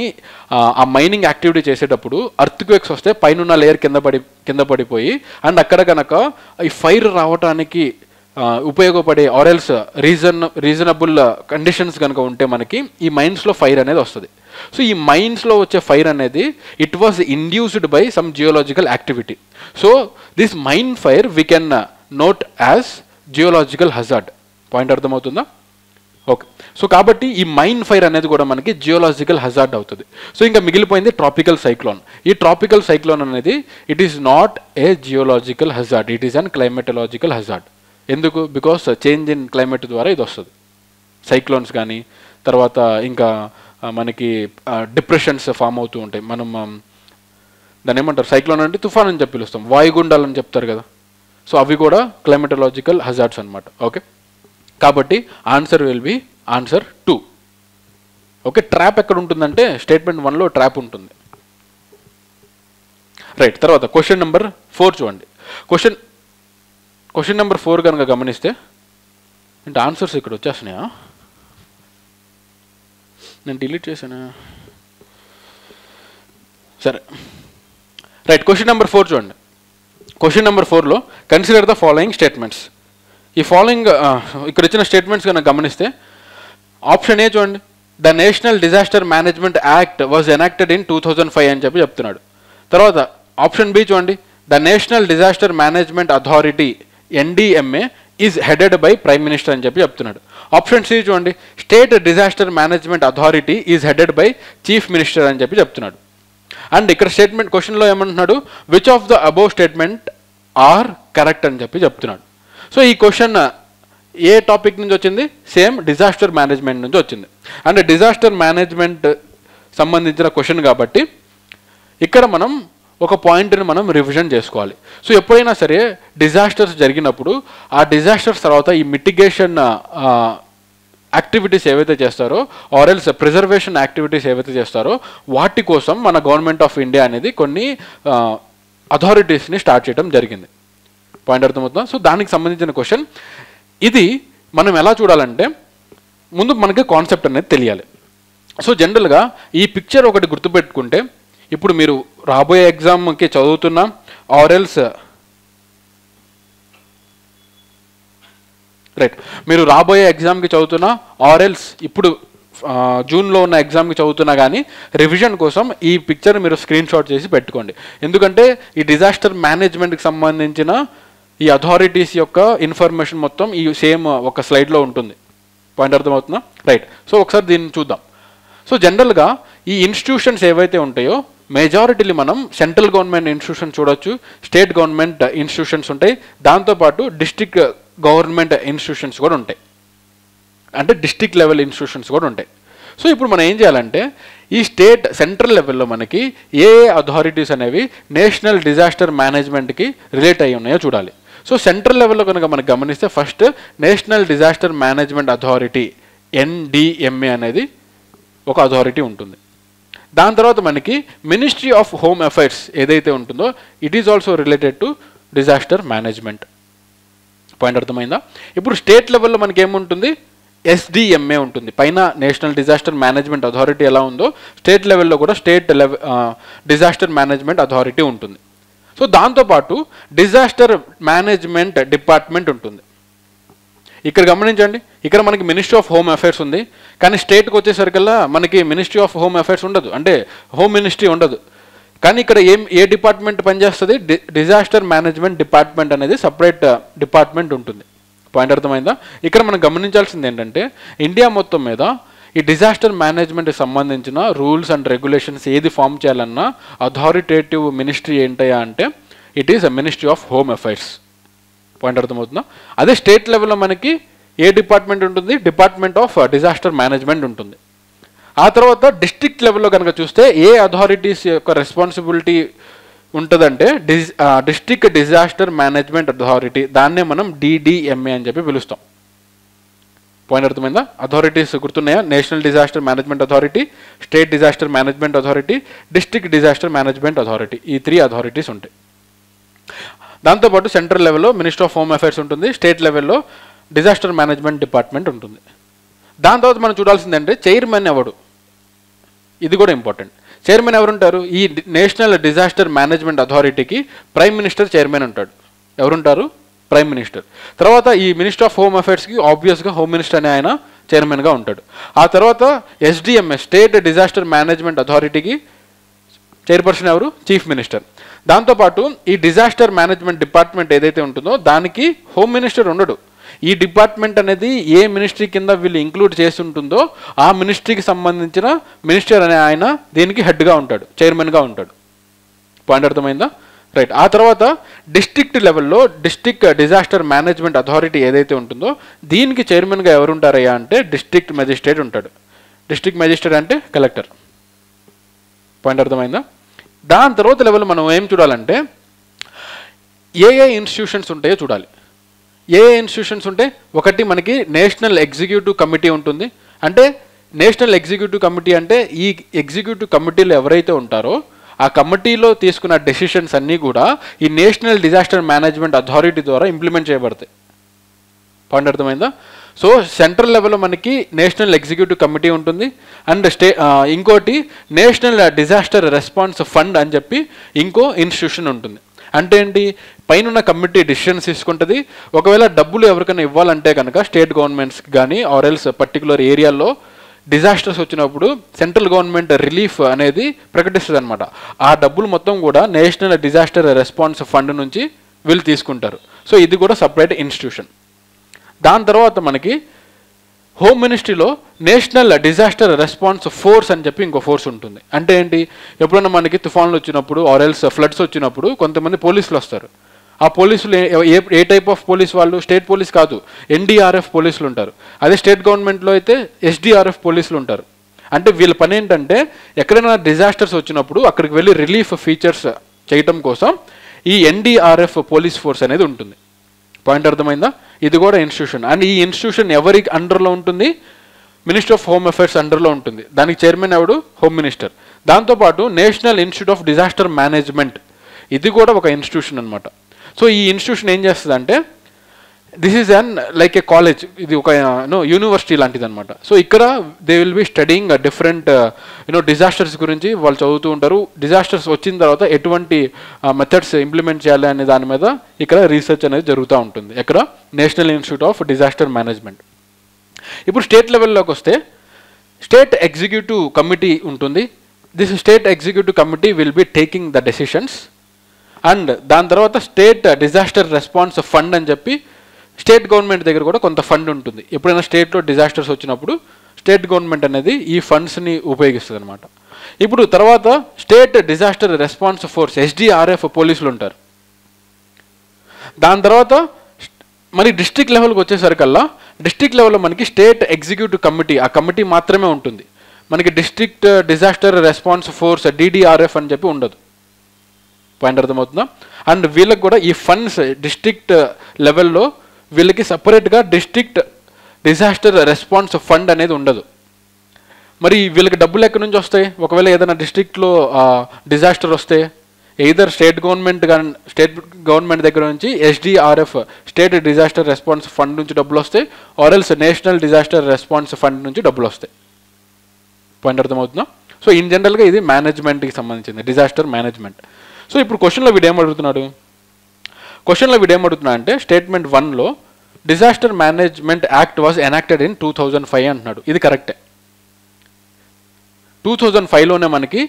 ఆ మైనింగ్ యాక్టివిటీ చేసేటప్పుడు అర్త్క్వేక్స్ వస్తే పైన లేయర్ కింద పడిపోయి అండ్ అక్కడ కనుక ఈ ఫైర్ రావడానికి ఉపయోగపడే ఆరెల్స్ రీజనబుల్ కండిషన్స్ కనుక ఉంటే మనకి ఈ మైన్స్లో ఫైర్ అనేది వస్తుంది. సో ఈ మైన్స్లో వచ్చే ఫైర్ అనేది it was induced by some geological activity. So this mine fire we can note as geological hazard. Point అర్థమవుతుందా? ఓకే. సో కాబట్టి ఈ మైన్ ఫైర్ అనేది కూడా మనకి జియోలాజికల్ హజార్డ్ అవుతుంది. సో ఇంకా మిగిలిపోయింది ట్రాపికల్ సైక్లోన్. ఈ ట్రాపికల్ సైక్లోన్ అనేది it is not a geological hazard, it is an climatological hazard. ఎందుకు? బికాస్ చేంజ్ ఇన్ క్లైమేట్ ద్వారా ఇది వస్తుంది. సైక్లోన్స్ కానీ తర్వాత ఇంకా మనకి డిప్రెషన్స్ ఫామ్ అవుతూ ఉంటాయి. మనం దాన్ని ఏమంటారు, సైక్లోన్ అంటే తుఫాన్ అని చెప్పి పిలుస్తాం, వాయుగుండాలని చెప్తారు కదా. సో అవి కూడా క్లైమేటలాజికల్ హజార్డ్స్ అనమాట. ఓకే, కాబట్టి answer will B answer 2. Okay, trap ఎక్కడ ఉంటుందంటే స్టేట్మెంట్ 1లో ట్రాప్ ఉంటుంది. రైట్. తర్వాత క్వశ్చన్ నెంబర్ 4 చూడండి. క్వశ్చన్ నెంబర్ 4 కనుక గమనిస్తే అంటే ఆన్సర్స్ ఇక్కడ వచ్చేస్తున్నాయా? నేను డిలీట్ చేశానా? సరే, రైట్. క్వశ్చన్ నెంబర్ 4 చూడండి. క్వశ్చన్ నెంబర్ 4లో కన్సిడర్ ద ఫాలోయింగ్ స్టేట్మెంట్స్. ఈ ఫాలోయింగ్ ఇక్కడ ఇచ్చిన స్టేట్మెంట్స్ కనుక గమనిస్తే ఆప్షన్ ఏ చూడండి, the national disaster management act was enacted in 2005 అని చెప్పి చెప్తున్నాడు. తర్వాత ఆప్షన్ బి చూడండి, the national disaster management authority NDMA is headed by prime minister అని చెప్పి చెప్తున్నాడు. ఆప్షన్ సి చూడండి, state disaster management authority is headed by chief minister అని చెప్పి చెప్తున్నాడు. అండ్ ఇక్కడ స్టేట్మెంట్ క్వశ్చన్లో ఏమంటున్నాడు, which of the above statement are correct అని చెప్పి చెప్తున్నాడు. సో ఈ క్వశ్చన్ ఏ టాపిక్ నుంచి వచ్చింది? సేమ్ డిజాస్టర్ మేనేజ్మెంట్ నుంచి వచ్చింది. అండ్ డిజాస్టర్ మేనేజ్మెంట్ సంబంధించిన క్వశ్చన్ కాబట్టి ఇక్కడ మనం ఒక పాయింట్ని మనం రివిజన్ చేసుకోవాలి. సో ఎప్పుడైనా సరే డిజాస్టర్స్ జరిగినప్పుడు ఆ డిజాస్టర్స్ తర్వాత ఈ మిటిగేషన్ యాక్టివిటీస్ ఏవైతే చేస్తారో ఆర్ఎల్స్ ప్రిజర్వేషన్ యాక్టివిటీస్ ఏవైతే చేస్తారో వాటి కోసం మన గవర్నమెంట్ ఆఫ్ ఇండియా అనేది కొన్ని అథారిటీస్ని స్టార్ట్ చేయడం జరిగింది. పాయింట్ అర్థమవుతుందా? సో దానికి సంబంధించిన క్వశ్చన్ ఇది. మనం ఎలా చూడాలంటే ముందు మనకి కాన్సెప్ట్ అనేది తెలియాలి. సో జనరల్గా ఈ పిక్చర్ ఒకటి గుర్తుపెట్టుకుంటే, ఇప్పుడు మీరు రాబోయే ఎగ్జామ్కి చదువుతున్నా ఆర్ఎల్స్ రైట్ మీరు రాబోయే ఎగ్జామ్కి చదువుతున్నా ఆర్ఎల్స్ ఇప్పుడు జూన్లో ఉన్న ఎగ్జామ్కి చదువుతున్నా కానీ రివిజన్ కోసం ఈ పిక్చర్ మీరు స్క్రీన్ షాట్ చేసి పెట్టుకోండి. ఎందుకంటే ఈ డిజాస్టర్ మేనేజ్మెంట్కి సంబంధించిన ఈ అథారిటీస్ యొక్క ఇన్ఫర్మేషన్ మొత్తం ఈ సేమ్ ఒక స్లైడ్లో ఉంటుంది. పాయింట్ అర్థమవుతుందా? రైట్. సో ఒకసారి దీన్ని చూద్దాం. సో జనరల్గా ఈ ఇన్స్టిట్యూషన్స్ ఏవైతే ఉంటాయో మెజారిటీలీ మనం సెంట్రల్ గవర్నమెంట్ ఇన్స్టిట్యూషన్ చూడొచ్చు, స్టేట్ గవర్నమెంట్ ఇన్స్టిట్యూషన్స్ ఉంటాయి, దాంతోపాటు డిస్ట్రిక్ట్ గవర్నమెంట్ ఇన్స్టిట్యూషన్స్ కూడా ఉంటాయి, అంటే డిస్ట్రిక్ట్ లెవెల్ ఇన్స్టిట్యూషన్స్ కూడా ఉంటాయి. సో ఇప్పుడు మనం ఏం చేయాలంటే ఈ సెంట్రల్ లెవెల్లో మనకి ఏ అథారిటీస్ అనేవి నేషనల్ డిజాస్టర్ మేనేజ్మెంట్కి రిలేట్ అయ్యి ఉన్నాయో చూడాలి. సో సెంట్రల్ లెవెల్లో కనుక మనకు గమనిస్తే first national disaster management authority NDMA అనేది ఒక అథారిటీ ఉంటుంది. దాని తర్వాత మనకి మినిస్ట్రీ ఆఫ్ హోమ్ అఫైర్స్ ఏదైతే ఉంటుందో it is also related to disaster management. Point అర్థమైందా? ఇప్పుడు స్టేట్ లెవెల్లో మనకి ఏముంటుంది, SDMA ఉంటుంది. పైన నేషనల్ డిజాస్టర్ మేనేజ్మెంట్ అథారిటీ ఎలా ఉందో స్టేట్ లెవెల్లో కూడా స్టేట్ డిజాస్టర్ మేనేజ్మెంట్ అథారిటీ ఉంటుంది. సో దాంతోపాటు డిజాస్టర్ మేనేజ్మెంట్ డిపార్ట్మెంట్ ఉంటుంది. ఇక్కడ గమనించండి, ఇక్కడ మనకి మినిస్ట్రీ ఆఫ్ హోమ్ అఫైర్స్ ఉంది, కానీ స్టేట్కి వచ్చేసరికల్లా మనకి మినిస్ట్రీ ఆఫ్ హోమ్ అఫైర్స్ ఉండదు, అంటే హోమ్ మినిస్ట్రీ ఉండదు. కానీ ఇక్కడ ఏ డిపార్ట్మెంట్ పనిచేస్తుంది, డిజాస్టర్ మేనేజ్మెంట్ డిపార్ట్మెంట్ అనేది సపరేట్ డిపార్ట్మెంట్ ఉంటుంది. పాయింట్ అర్థమైందా? ఇక్కడ మనం గమనించాల్సింది ఏంటంటే ఇండియా మొత్తం మీద ఈ డిజాస్టర్ మేనేజ్మెంట్కి సంబంధించిన రూల్స్ అండ్ రెగ్యులేషన్స్ ఏది ఫామ్ చేయాలన్నా అథారిటేటివ్ మినిస్ట్రీ ఏంటయ్యా అంటే it is a ministry of home affairs. Point అర్థమవుతుందా? అదే స్టేట్ లెవెల్లో మనకి ఏ డిపార్ట్మెంట్ ఉంటుంది, డిపార్ట్మెంట్ ఆఫ్ డిజాస్టర్ మేనేజ్మెంట్ ఉంటుంది. ఆ తర్వాత డిస్ట్రిక్ట్ లెవెల్లో కనుక చూస్తే ఏ అథారిటీస్ యొక్క రెస్పాన్సిబిలిటీ ఉంటుందంటే డిస్ట్రిక్ట్ డిజాస్టర్ మేనేజ్మెంట్ అథారిటీ, దాన్నే మనం DDMA అని చెప్పి పిలుస్తాం. పాయింట్ అర్థమైందా? అథారిటీస్ గుర్తున్నాయా? National disaster management authority, state disaster management authority, district disaster management authority, ఈ 3 అథారిటీస్ ఉంటాయి. దాంతోపాటు సెంట్రల్ లెవెల్లో మినిస్ట్రీ ఆఫ్ హోమ్ అఫైర్స్ ఉంటుంది, స్టేట్ లెవెల్లో డిజాస్టర్ మేనేజ్మెంట్ డిపార్ట్మెంట్ ఉంటుంది. దాని తర్వాత మనం చూడాల్సింది అంటే చైర్మన్ ఎవడు, ఇది కూడా ఇంపార్టెంట్. చైర్మన్ ఎవరుంటారు? ఈ నేషనల్ డిజాస్టర్ మేనేజ్మెంట్ అథారిటీకి ప్రైమ్ మినిస్టర్ చైర్మన్ ఉంటాడు. ఎవరుంటారు? Prime minister. తర్వాత ఈ మినిస్టర్ ఆఫ్ హోమ్ అఫైర్స్కి ఆబ్వియస్గా హోమ్ మినిస్టర్ అనే ఆయన చైర్మన్గా ఉంటాడు. ఆ తర్వాత SDMA స్టేట్ డిజాస్టర్ మేనేజ్మెంట్ అథారిటీకి చైర్పర్సన్ ఎవరు? Chief minister. దాంతోపాటు ఈ డిజాస్టర్ మేనేజ్మెంట్ డిపార్ట్మెంట్ ఏదైతే ఉంటుందో దానికి హోమ్ మినిస్టర్ ఉండడు. ఈ డిపార్ట్మెంట్ అనేది ఏ మినిస్ట్రీ కింద వీళ్ళు ఇంక్లూడ్ చేసి ఉంటుందో ఆ మినిస్ట్రీకి సంబంధించిన మినిస్టర్ అనే ఆయన దీనికి హెడ్గా ఉంటాడు, చైర్మన్గా ఉంటాడు. పాయింట్ అర్థమైందా? రైట్. ఆ తర్వాత డిస్ట్రిక్ట్ లెవెల్లో డిస్ట్రిక్ట్ డిజాస్టర్ మేనేజ్మెంట్ అథారిటీ ఏదైతే ఉంటుందో దీనికి చైర్మన్గా ఎవరు ఉంటారయ్యా అంటే డిస్ట్రిక్ట్ మెజిస్ట్రేట్ ఉంటాడు. డిస్ట్రిక్ట్ మెజిస్ట్రేట్ అంటే కలెక్టర్. పాయింట్ అర్థమైందా? దాని తర్వాత లెవెల్ మనం ఏం చూడాలంటే ఏ ఇన్స్టిట్యూషన్స్ ఉంటాయో చూడాలి. ఏ ఇన్స్టిట్యూషన్స్ ఉంటే ఒకటి మనకి నేషనల్ ఎగ్జిక్యూటివ్ కమిటీ ఉంటుంది. అంటే నేషనల్ ఎగ్జిక్యూటివ్ కమిటీ అంటే ఈ ఎగ్జిక్యూటివ్ కమిటీలో ఎవరైతే ఉంటారో ఆ కమిటీలో తీసుకున్న డెసిషన్స్ అన్నీ కూడా ఈ నేషనల్ డిజాస్టర్ మేనేజ్మెంట్ అథారిటీ ద్వారా ఇంప్లిమెంట్ చేయబడతాయి. పాయింట్ అర్థమైందా? సో సెంట్రల్ లెవెల్లో మనకి నేషనల్ ఎగ్జిక్యూటివ్ కమిటీ ఉంటుంది అండ్ ఇంకోటి నేషనల్ డిజాస్టర్ రెస్పాన్స్ ఫండ్ అని చెప్పి ఇంకో ఇన్స్టిట్యూషన్ ఉంటుంది. అంటే ఏంటి, పైన కమిటీ డిసిషన్స్ తీసుకుంటుంది. ఒకవేళ డబ్బులు ఎవరికైనా ఇవ్వాలంటే కనుక స్టేట్ గవర్నమెంట్స్కి కానీ ఆర్ ఎల్స్ పర్టికులర్ ఏరియాల్లో డిజాస్టర్స్ వచ్చినప్పుడు సెంట్రల్ గవర్నమెంట్ రిలీఫ్ అనేది ప్రకటిస్తుంది అనమాట. ఆ డబ్బులు మొత్తం కూడా నేషనల్ డిజాస్టర్ రెస్పాన్స్ ఫండ్ నుంచి వీళ్ళు తీసుకుంటారు. సో ఇది కూడా సపరేట్ ఇన్స్టిట్యూషన్. దాని తర్వాత మనకి హోమ్ మినిస్ట్రీలో నేషనల్ డిజాస్టర్ రెస్పాన్స్ ఫోర్స్ అని చెప్పి ఇంకో ఫోర్స్ ఉంటుంది. అంటే ఏంటి, ఎప్పుడైనా మనకి తుఫాన్లు వచ్చినప్పుడు ఆర్ ఎల్స్ ఫ్లడ్స్ వచ్చినప్పుడు కొంతమంది పోలీసులు వస్తారు. ఆ పోలీసులు ఏ టైప్ ఆఫ్ పోలీస్ వాళ్ళు? స్టేట్ పోలీస్ కాదు, NDRF పోలీసులు ఉంటారు. అదే స్టేట్ గవర్నమెంట్లో అయితే SDRF పోలీసులు ఉంటారు. అంటే వీళ్ళ పని ఏంటంటే ఎక్కడైనా డిజాస్టర్స్ వచ్చినప్పుడు అక్కడికి వెళ్ళి రిలీఫ్ ఫీచర్స్ చేయటం కోసం ఈ NDRF పోలీస్ ఫోర్స్ అనేది ఉంటుంది. పాయింట్ అర్థమైందా? ఇది కూడా ఇన్స్టిట్యూషన్. అండ్ ఈ ఇన్స్టిట్యూషన్ ఎవరి అండర్లో ఉంటుంది? మినిస్ట్రీ ఆఫ్ హోమ్ అఫైర్స్ అండర్లో ఉంటుంది. దానికి చైర్మన్ ఎవడు? Home minister. దాంతోపాటు national institute of disaster management, ఇది కూడా ఒక ఇన్స్టిట్యూషన్ అనమాట. సో ఈ ఇన్స్టిట్యూషన్ ఏం చేస్తుంది అంటే this is an like A college, ఇది ఒక యూనివర్సిటీ లాంటిది అనమాట. సో ఇక్కడ they will B studying different disasters గురించి వాళ్ళు చదువుతూ ఉంటారు. డిజాస్టర్స్ వచ్చిన తర్వాత ఎటువంటి మెథడ్స్ ఇంప్లిమెంట్ చేయాలి అనే దాని మీద ఇక్కడ రీసెర్చ్ అనేది జరుగుతూ ఉంటుంది. ఎక్కడ? National institute of disaster management. ఇప్పుడు స్టేట్ లెవెల్లోకి వస్తే స్టేట్ ఎగ్జిక్యూటివ్ కమిటీ ఉంటుంది. This state executive committee will be taking the decisions. And దాని తర్వాత స్టేట్ డిజాస్టర్ రెస్పాన్స్ ఫండ్ అని చెప్పి స్టేట్ గవర్నమెంట్ దగ్గర కూడా కొంత ఫండ్ ఉంటుంది. ఎప్పుడైనా స్టేట్లో డిజాస్టర్స్ వచ్చినప్పుడు స్టేట్ గవర్నమెంట్ అనేది ఈ ఫండ్స్ని ఉపయోగిస్తుంది అనమాట. ఇప్పుడు తర్వాత state disaster response force SDRF పోలీసులు ఉంటారు. దాని తర్వాత మరి డిస్ట్రిక్ట్ లెవెల్కి వచ్చేసరికల్లా డిస్ట్రిక్ట్ లెవెల్లో మనకి స్టేట్ ఎగ్జిక్యూటివ్ కమిటీ, ఆ కమిటీ మాత్రమే ఉంటుంది. మనకి district disaster response force DDRF అని చెప్పి ఉండదు. పాయింట్ అర్థమవుతుందా? అండ్ వీళ్ళకి కూడా ఈ ఫండ్స్ డిస్ట్రిక్ట్ లెవెల్లో వీళ్ళకి సపరేట్గా డిస్ట్రిక్ట్ డిజాస్టర్ రెస్పాన్స్ ఫండ్ అనేది ఉండదు. మరి వీళ్ళకి డబ్బులు ఎక్కడి నుంచి వస్తాయి? ఒకవేళ ఏదైనా డిస్ట్రిక్ట్లో డిజాస్టర్ వస్తే ఎయిదర్ స్టేట్ గవర్నమెంట్ దగ్గర నుంచి SDRF state disaster response fund నుంచి డబ్బులు వస్తాయి, ఆర్ఎల్స్ నేషనల్ డిజాస్టర్ రెస్పాన్స్ ఫండ్ నుంచి డబ్బులు వస్తాయి. పాయింట్ అర్థమవుతుందా? సో ఇన్ జనరల్గా ఇది మేనేజ్మెంట్కి సంబంధించింది, డిజాస్టర్ మేనేజ్మెంట్. సో ఇప్పుడు క్వశ్చన్లో వీడు ఏమడుగుతున్నాడు అంటే స్టేట్మెంట్ 1లో disaster management act was enacted in 2005 అంటున్నాడు. ఇది కరెక్టే. 2005లోనే మనకి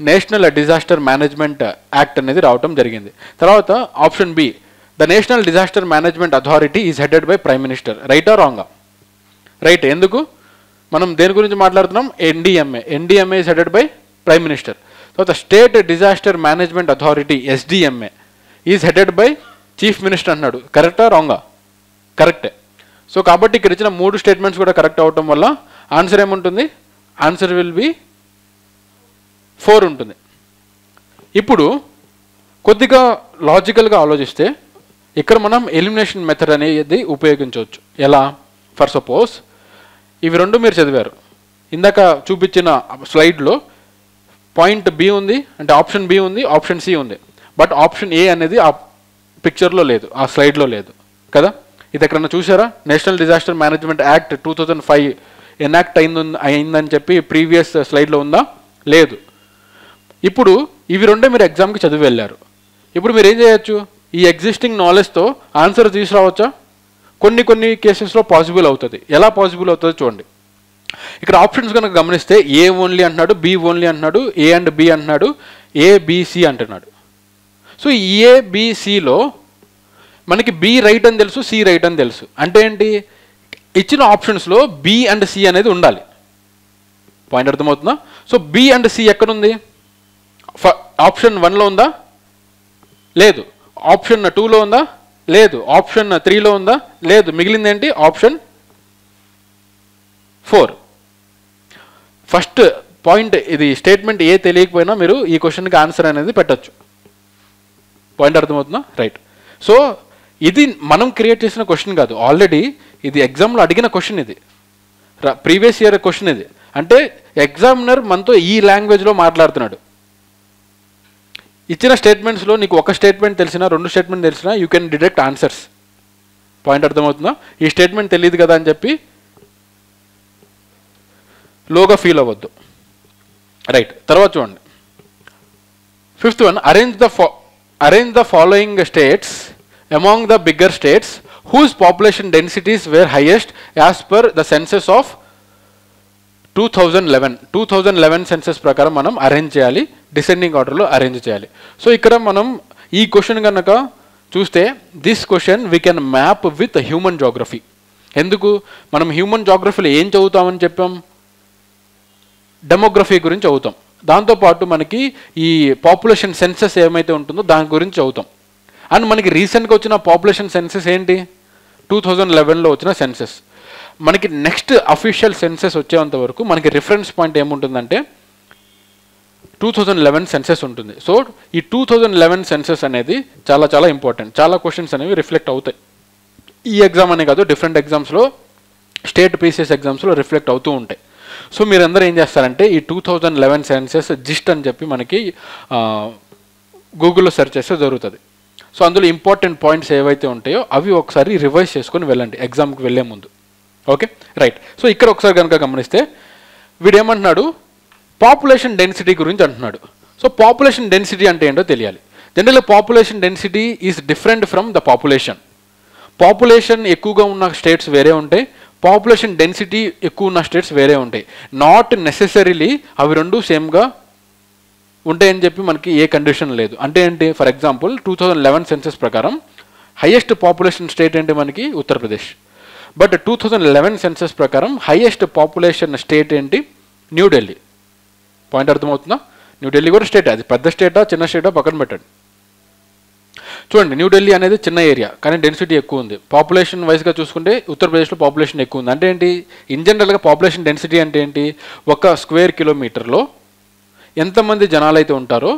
నేషనల్ డిజాస్టర్ మేనేజ్మెంట్ యాక్ట్ అనేది రావటం జరిగింది. తర్వాత option B, the national disaster management authority is headed by prime minister. రైటా రాంగా? రైట్. ఎందుకు? మనం దేని గురించి మాట్లాడుతున్నాం? NDMA is headed by prime minister. తర్వాత state disaster management authority SDMA is headed by chief minister అన్నాడు. కరెక్టా రాంగా? కరెక్టే. సో కాబట్టి ఇక్కడ ఇచ్చిన 3 స్టేట్మెంట్స్ కూడా కరెక్ట్ అవటం వల్ల ఆన్సర్ ఏముంటుంది? ఆన్సర్ విల్ బి 4 ఉంటుంది. ఇప్పుడు కొద్దిగా లాజికల్గా ఆలోచిస్తే ఇక్కడ మనం ఎలిమినేషన్ మెథడ్ అనేది ఉపయోగించవచ్చు. ఎలా? ఫర్ సపోజ్ ఇవి రెండు మీరు చదివారు. ఇందాక చూపించిన స్లైడ్లో పాయింట్ బి ఉంది, అంటే ఆప్షన్ బి ఉంది, ఆప్షన్ సి ఉంది. బట్ ఆప్షన్ ఏ అనేది ఆ పిక్చర్లో లేదు, ఆ స్లైడ్లో లేదు కదా. ఇది ఎక్కడన్నా చూసారా? National disaster management act 2005 enact అయిందని చెప్పి ప్రీవియస్ స్లైడ్లో ఉందా? లేదు. ఇప్పుడు ఇవి రెండే మీరు ఎగ్జామ్కి చదివి వెళ్ళారు. ఇప్పుడు మీరు ఏం చేయొచ్చు? ఈ ఎగ్జిస్టింగ్ నాలెడ్జ్తో ఆన్సర్ తీసుకురావచ్చా? కొన్ని కేసెస్లో పాసిబుల్ అవుతుంది. ఎలా పాసిబుల్ అవుతుందో చూడండి. ఇక్కడ ఆప్షన్స్ కనుక గమనిస్తే ఏ ఓన్లీ అంటున్నాడు, బి ఓన్లీ అంటున్నాడు, ఏ అండ్ బి అంటున్నాడు, ఏబిసి అంటున్నాడు. సో ఏబిసిలో మనకి బి రైట్ అని తెలుసు, సి రైట్ అని తెలుసు. అంటే ఏంటి? ఇచ్చిన ఆప్షన్స్లో బి అండ్ సి అనేది ఉండాలి. పాయింట్ అర్థమవుతుందా? సో బి అండ్ సి ఎక్కడుంది? ఆప్షన్ 1లో ఉందా? లేదు. ఆప్షన్ 2లో ఉందా? లేదు. ఆప్షన్ 3లో ఉందా? లేదు. మిగిలింది ఏంటి? ఆప్షన్ 4. ఫస్ట్ పాయింట్ ఇది. స్టేట్మెంట్ ఏ తెలియకపోయినా మీరు ఈ క్వశ్చన్కి ఆన్సర్ అనేది పెట్టచ్చు. పాయింట్ అర్థమవుతుందా? రైట్. సో ఇది మనం క్రియేట్ చేసిన క్వశ్చన్ కాదు, ఆల్రెడీ ఇది ఎగ్జామ్లో అడిగిన క్వశ్చన్. ఇది ప్రీవియస్ ఇయర్ క్వశ్చన్. ఇది అంటే ఎగ్జామినర్ మనతో ఈ లాంగ్వేజ్లో మాట్లాడుతున్నాడు. ఇచ్చిన స్టేట్మెంట్స్లో నీకు ఒక స్టేట్మెంట్ తెలిసినా, 2 స్టేట్మెంట్ తెలిసినా you can deduct answers. Point అర్థమవుతుందా? ఈ స్టేట్మెంట్ తెలియదు కదా అని చెప్పి లోగా ఫీల్ అవ్వద్దు. రైట్. తర్వాత చూడండి 5th one, arrange the following states among the bigger states whose population densities were highest as per the census of 2011 census ప్రకారం మనం అరేంజ్ చేయాలి, డిసెండింగ్ ఆర్డర్లో అరేంజ్ చేయాలి. సో ఇక్కడ మనం ఈ క్వశ్చన్ కనుక చూస్తే this question we can map with human geography. ఎందుకు? మనం హ్యూమన్ జాగ్రఫీలో ఏం చదువుతామని చెప్పాం? డెమోగ్రఫీ గురించి చదువుతాం. దాంతోపాటు మనకి ఈ పాపులేషన్ సెన్సస్ ఏమైతే ఉంటుందో దాని గురించి చదువుతాం. అండ్ మనకి రీసెంట్గా వచ్చిన పాపులేషన్ సెన్సస్ ఏంటి? 2011లో వచ్చిన సెన్సస్. మనకి నెక్స్ట్ అఫీషియల్ సెన్సస్ వచ్చేంత వరకు మనకి రిఫరెన్స్ పాయింట్ ఏముంటుందంటే 2011 సెన్సస్ ఉంటుంది. సో ఈ 2011 సెన్సస్ అనేది చాలా చాలా ఇంపార్టెంట్. చాలా క్వశ్చన్స్ అనేవి రిఫ్లెక్ట్ అవుతాయి. ఈ ఎగ్జామ్ అనే కాదు, డిఫరెంట్ ఎగ్జామ్స్లో, స్టేట్ పీసీఎస్ ఎగ్జామ్స్లో రిఫ్లెక్ట్ అవుతూ ఉంటాయి. సో మీరందరూ ఏం చేస్తారంటే ఈ 2011 సెన్సస్ జిస్ట్ అని చెప్పి మనకి గూగుల్లో సెర్చ్ చేస్తే దొరుకుతుంది. సో అందులో ఇంపార్టెంట్ పాయింట్స్ ఏవైతే ఉంటాయో అవి ఒకసారి రివైజ్ చేసుకొని వెళ్ళండి ఎగ్జామ్కి వెళ్ళే ముందు. Okay, right. సో ఇక్కడ ఒకసారి కనుక గమనిస్తే వీడు ఏమంటున్నాడు? పాపులేషన్ డెన్సిటీ గురించి అంటున్నాడు. సో పాపులేషన్ డెన్సిటీ అంటే ఏంటో తెలియాలి. జనరల్గా population density is different from the population. Population ఎక్కువగా ఉన్న స్టేట్స్ వేరే ఉంటాయి, పాపులేషన్ డెన్సిటీ ఎక్కువ ఉన్న స్టేట్స్ వేరే ఉంటాయి. నాట్ నెసెసరీలీ అవి రెండు సేమ్గా ఉంటాయని చెప్పి మనకి ఏ కండిషన్ లేదు. అంటే ఏంటి? ఫర్ ఎగ్జాంపుల్ 2011 సెన్సస్ ప్రకారం హైయెస్ట్ పాపులేషన్ స్టేట్ ఏంటి మనకి? ఉత్తరప్రదేశ్. బట్ 2011 సెన్సస్ ప్రకారం హైయెస్ట్ పాపులేషన్ స్టేట్ ఏంటి? న్యూఢిల్లీ. పాయింట్ అర్థమవుతుందా? న్యూఢిల్లీ కూడా స్టేట్. అది పెద్ద స్టేటా చిన్న స్టేటా పక్కన పెట్టండి. చూడండి, న్యూఢిల్లీ అనేది చిన్న ఏరియా కానీ డెన్సిటీ ఎక్కువ ఉంది. పాపులేషన్ వైజ్గా చూసుకుంటే ఉత్తరప్రదేశ్లో పాపులేషన్ ఎక్కువ ఉంది. అంటే ఏంటి? ఇన్ జనరల్గా పాపులేషన్ డెన్సిటీ అంటే ఏంటి? ఒక స్క్వేర్ కిలోమీటర్లో ఎంతమంది జనాలు అయితే ఉంటారో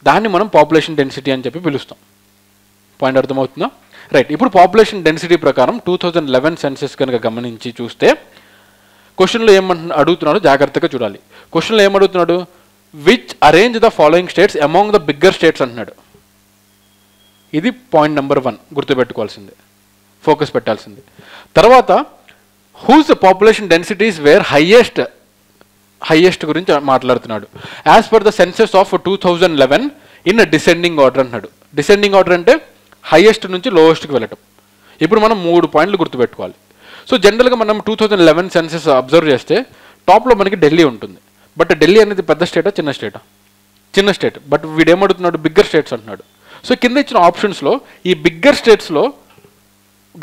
దాన్ని మనం పాపులేషన్ డెన్సిటీ అని చెప్పి పిలుస్తాం. పాయింట్ అర్థమవుతుందా? రైట్. ఇప్పుడు పాపులేషన్ డెన్సిటీ ప్రకారం 2011 సెన్సస్ కనుక గమనించి చూస్తే క్వశ్చన్లో అడుగుతున్నాడు, జాగ్రత్తగా చూడాలి. క్వశ్చన్లో ఏమడుగుతున్నాడు? Which arrange the following states among the bigger states అంటున్నాడు. ఇది పాయింట్ నెంబర్ 1 గుర్తుపెట్టుకోవాల్సింది, ఫోకస్ పెట్టాల్సింది. తర్వాత whose population densities were highest గురించి మాట్లాడుతున్నాడు. As per the census of 2011 in descending order అంటున్నాడు. డిసెండింగ్ ఆర్డర్ అంటే హైయెస్ట్ నుంచి లోయెస్ట్కి వెళ్ళటం. ఇప్పుడు మనం 3 పాయింట్లు గుర్తుపెట్టుకోవాలి. సో జనరల్గా మనం 2011 సెన్సస్ అబ్జర్వ్ చేస్తే టాప్లో మనకి ఢిల్లీ ఉంటుంది. బట్ ఢిల్లీ అనేది పెద్ద స్టేటా చిన్న స్టేటా? చిన్న స్టేట్. బట్ వీడేమడుగుతున్నాడు? బిగ్గర్ స్టేట్స్ అంటున్నాడు. సో కింద ఇచ్చిన ఆప్షన్స్లో ఈ బిగ్గర్ స్టేట్స్లో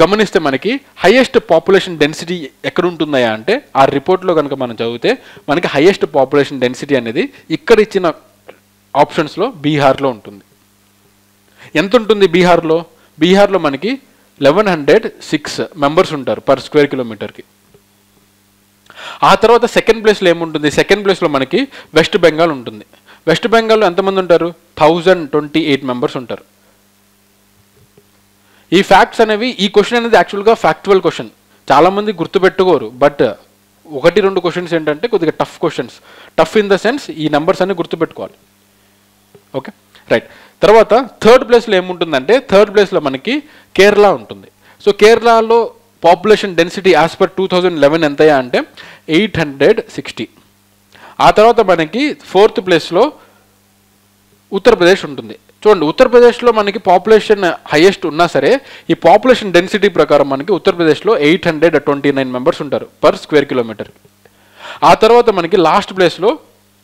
గమనిస్తే మనకి హైయెస్ట్ పాపులేషన్ డెన్సిటీ ఎక్కడ ఉంటుందా అంటే ఆ రిపోర్ట్లో కనుక మనం చదివితే మనకి హైయెస్ట్ పాపులేషన్ డెన్సిటీ అనేది ఇక్కడ ఇచ్చిన ఆప్షన్స్లో బీహార్లో ఉంటుంది. ఎంత ఉంటుంది బీహార్లో? బీహార్లో మనకి 1106 మెంబర్స్ ఉంటారు పర్ స్క్వేర్ కిలోమీటర్కి. ఆ తర్వాత సెకండ్ ప్లేస్లో ఏముంటుంది? సెకండ్ ప్లేస్లో మనకి వెస్ట్ బెంగాల్ ఉంటుంది. వెస్ట్ బెంగాల్లో ఎంతమంది ఉంటారు? 1028 మెంబర్స్ ఉంటారు. ఈ ఫ్యాక్ట్స్ అనేవి, ఈ క్వశ్చన్ అనేది యాక్చువల్గా ఫ్యాక్చువల్ క్వశ్చన్, చాలామంది గుర్తుపెట్టుకోరు. బట్ 1-2 క్వశ్చన్స్ ఏంటంటే కొద్దిగా tough questions. Tough in the sense ఈ నెంబర్స్ అన్ని గుర్తుపెట్టుకోవాలి. Okay, right. తర్వాత థర్డ్ ప్లేస్లో ఏముంటుందంటే థర్డ్ ప్లేస్లో మనకి కేరళ ఉంటుంది. సో కేరళలో పాపులేషన్ డెన్సిటీ యాజ్ పర్ 2011 ఎంతయా అంటే 860. ఆ తర్వాత మనకి ఫోర్త్ ప్లేస్లో ఉత్తరప్రదేశ్ ఉంటుంది. చూడండి, ఉత్తరప్రదేశ్లో మనకి పాపులేషన్ హైయెస్ట్ ఉన్నా సరే ఈ పాపులేషన్ డెన్సిటీ ప్రకారం మనకి ఉత్తరప్రదేశ్లో 829 మెంబర్స్ ఉంటారు పర్ స్క్వేర్ కిలోమీటర్. ఆ తర్వాత మనకి లాస్ట్ ప్లేస్లో,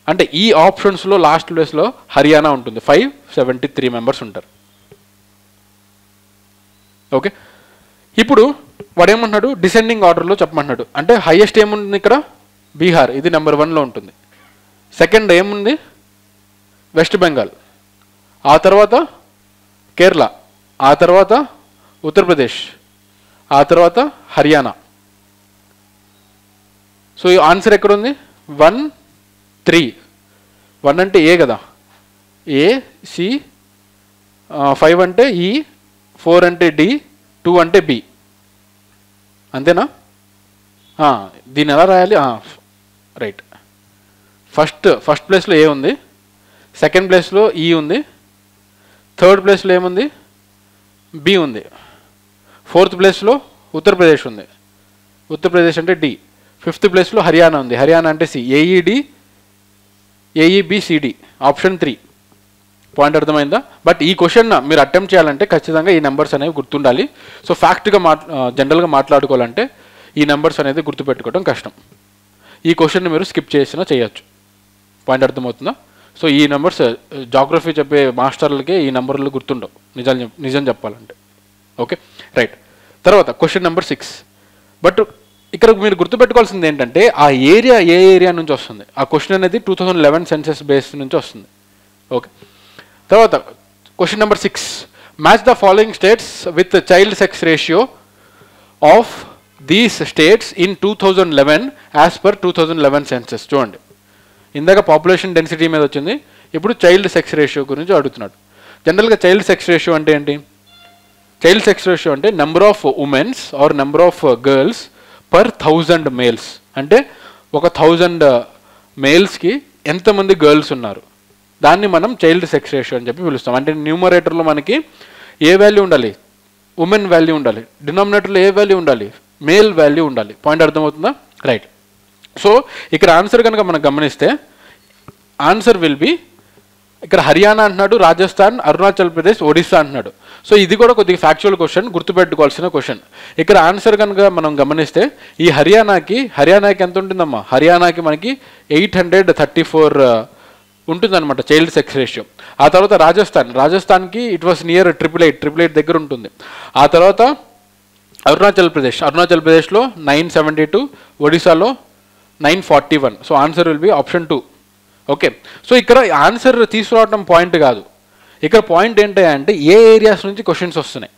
అంటే ఈ ఆప్షన్స్లో లాస్ట్ ప్లేస్లో హర్యానా ఉంటుంది. 573 మెంబర్స్ ఉంటారు. ఓకే, ఇప్పుడు వాడు ఏమంటున్నాడు? డిసెండింగ్ ఆర్డర్లో చెప్పమంటున్నాడు. అంటే హైయెస్ట్ ఏముంటుంది ఇక్కడ? బీహార్, ఇది నెంబర్ 1లో ఉంటుంది. సెకండ్ ఏముంది? వెస్ట్ బెంగాల్. ఆ తర్వాత కేరళ. ఆ తర్వాత ఉత్తరప్రదేశ్. ఆ తర్వాత హర్యానా. సో ఈ ఆన్సర్ ఎక్కడుంది? 1, 3. 1 అంటే ఏ కదా, ఏ, సి, 5 అంటే ఈ, 4 అంటే డి, 2 అంటే బి. అంతేనా? దీన్ని ఎలా రాయాలి? రైట్. ఫస్ట్ ప్లేస్లో ఏ ఉంది, సెకండ్ ప్లేస్లో ఈ ఉంది, థర్డ్ ప్లేస్లో ఏముంది? బి ఉంది, ఫోర్త్ ప్లేస్లో ఉత్తరప్రదేశ్ ఉంది, ఉత్తరప్రదేశ్ అంటే డి, ఫిఫ్త్ ప్లేస్లో హర్యానా ఉంది, హర్యానా అంటే సి, ఏఈడి, ఏఈబిసిడి, ఆప్షన్ 3. పాయింట్ అర్థమైందా? బట్ ఈ క్వశ్చన్ మీరు అటెంప్ట్ చేయాలంటే ఖచ్చితంగా ఈ నెంబర్స్ అనేవి గుర్తుండాలి. సో ఫ్యాక్ట్గా జనరల్గా మాట్లాడుకోవాలంటే ఈ నెంబర్స్ అనేది గుర్తుపెట్టుకోవడం కష్టం. ఈ క్వశ్చన్ని మీరు స్కిప్ చేసినా చేయొచ్చు. పాయింట్ అర్థమవుతుందా? సో ఈ నెంబర్స్ జాగ్రఫీ చెప్పే మాస్టర్లకే ఈ నెంబర్లు గుర్తుండవు నిజం చెప్పాలంటే. Okay, right. తర్వాత క్వశ్చన్ నెంబర్ 6. బట్ ఇక్కడ మీరు గుర్తుపెట్టుకోవాల్సింది ఏంటంటే ఆ ఏరియా ఏ ఏరియా నుంచి వస్తుంది. ఆ క్వశ్చన్ అనేది 2011 సెన్సస్ బేస్ నుంచి వస్తుంది. ఓకే, తర్వాత question number 6. Match the following states with child sex ratio of these states in 2011 as per 2011 census. చూడండి, ఇందాక పాపులేషన్ డెన్సిటీ మీద వచ్చింది, ఇప్పుడు చైల్డ్ సెక్స్ రేషియో గురించి అడుగుతున్నాడు. జనరల్గా చైల్డ్ సెక్స్ రేషియో అంటే ఏంటి? చైల్డ్ సెక్స్ రేషియో అంటే number of womens or number of girls per 1000 males. అంటే 1000 మేల్స్కి ఎంతమంది గర్ల్స్ ఉన్నారు, దాన్ని మనం చైల్డ్ సెక్స్ రేషియో అని చెప్పి పిలుస్తాం. అంటే న్యూమరేటర్లో మనకి ఏ వాల్యూ ఉండాలి? ఉమెన్ వాల్యూ ఉండాలి. డినామినేటర్లో ఏ వాల్యూ ఉండాలి? మేల్ వాల్యూ ఉండాలి. పాయింట్ అర్థమవుతుందా? రైట్. సో ఇక్కడ ఆన్సర్ కనుక మనం గమనిస్తే ఆన్సర్ విల్ బి, ఇక్కడ హర్యానా అంటున్నాడు, రాజస్థాన్, అరుణాచల్ ప్రదేశ్, ఒడిస్సా అంటున్నాడు. సో ఇది కూడా కొద్దిగా ఫ్యాక్చువల్ క్వశ్చన్, గుర్తుపెట్టుకోవాల్సిన క్వశ్చన్. ఇక్కడ ఆన్సర్ కనుక మనం గమనిస్తే ఈ హర్యానాకి ఎంత ఉంటుందమ్మా? హర్యానాకి మనకి 834 ఉంటుందన్నమాట చైల్డ్ సెక్స్ రేషియో. ఆ తర్వాత రాజస్థాన్కి ఇట్ వాస్ నియర్ 888 దగ్గర ఉంటుంది. ఆ తర్వాత అరుణాచల్ ప్రదేశ్లో 972, ఒడిశాలో 941. So answer will be option 2. Okay, so ఇక్కడ ఆన్సర్ తీసుకురావడం పాయింట్ కాదు, ఇక్కడ పాయింట్ ఏంటంటే ఏ ఏరియాస్ నుంచి క్వశ్చన్స్ వస్తున్నాయి.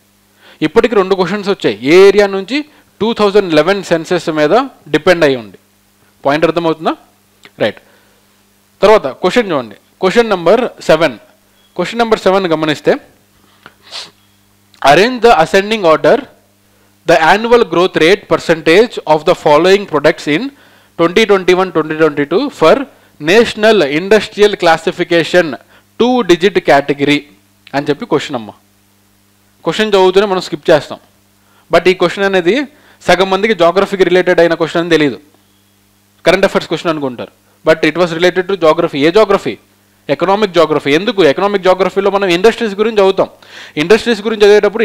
ఇప్పటికి 2 క్వశ్చన్స్ వచ్చాయి. ఏ ఏరియా నుంచి 2011 సెన్సెస్ మీద డిపెండ్ అయ్యి ఉంది. పాయింట్ అర్థమవుతుందా? రైట్. తర్వాత క్వశ్చన్ చూడండి, క్వశ్చన్ నెంబర్ 7 గమనిస్తే, arrange the ascending order the annual growth rate percentage of the following products in 2021-2022 for national industrial classification 2 digit category అని చెప్పి క్వశ్చన్ అమ్మ. క్వశ్చన్ చదువుతూనే మనం స్కిప్ చేస్తాం. బట్ ఈ క్వశ్చన్ అనేది సగం మందికి జాగ్రఫీకి రిలేటెడ్ అయిన క్వశ్చన్ అని తెలియదు, కరెంట్ అఫైర్స్ క్వశ్చన్ అనుకుంటారు. But it was related to geography. A geography? Economic geography. ఎందుకు? ఎకనామిక్ జాగ్రఫీలో మనం ఇండస్ట్రీస్ గురించి చదువుతాం. ఇండస్ట్రీస్ గురించి చదివేటప్పుడు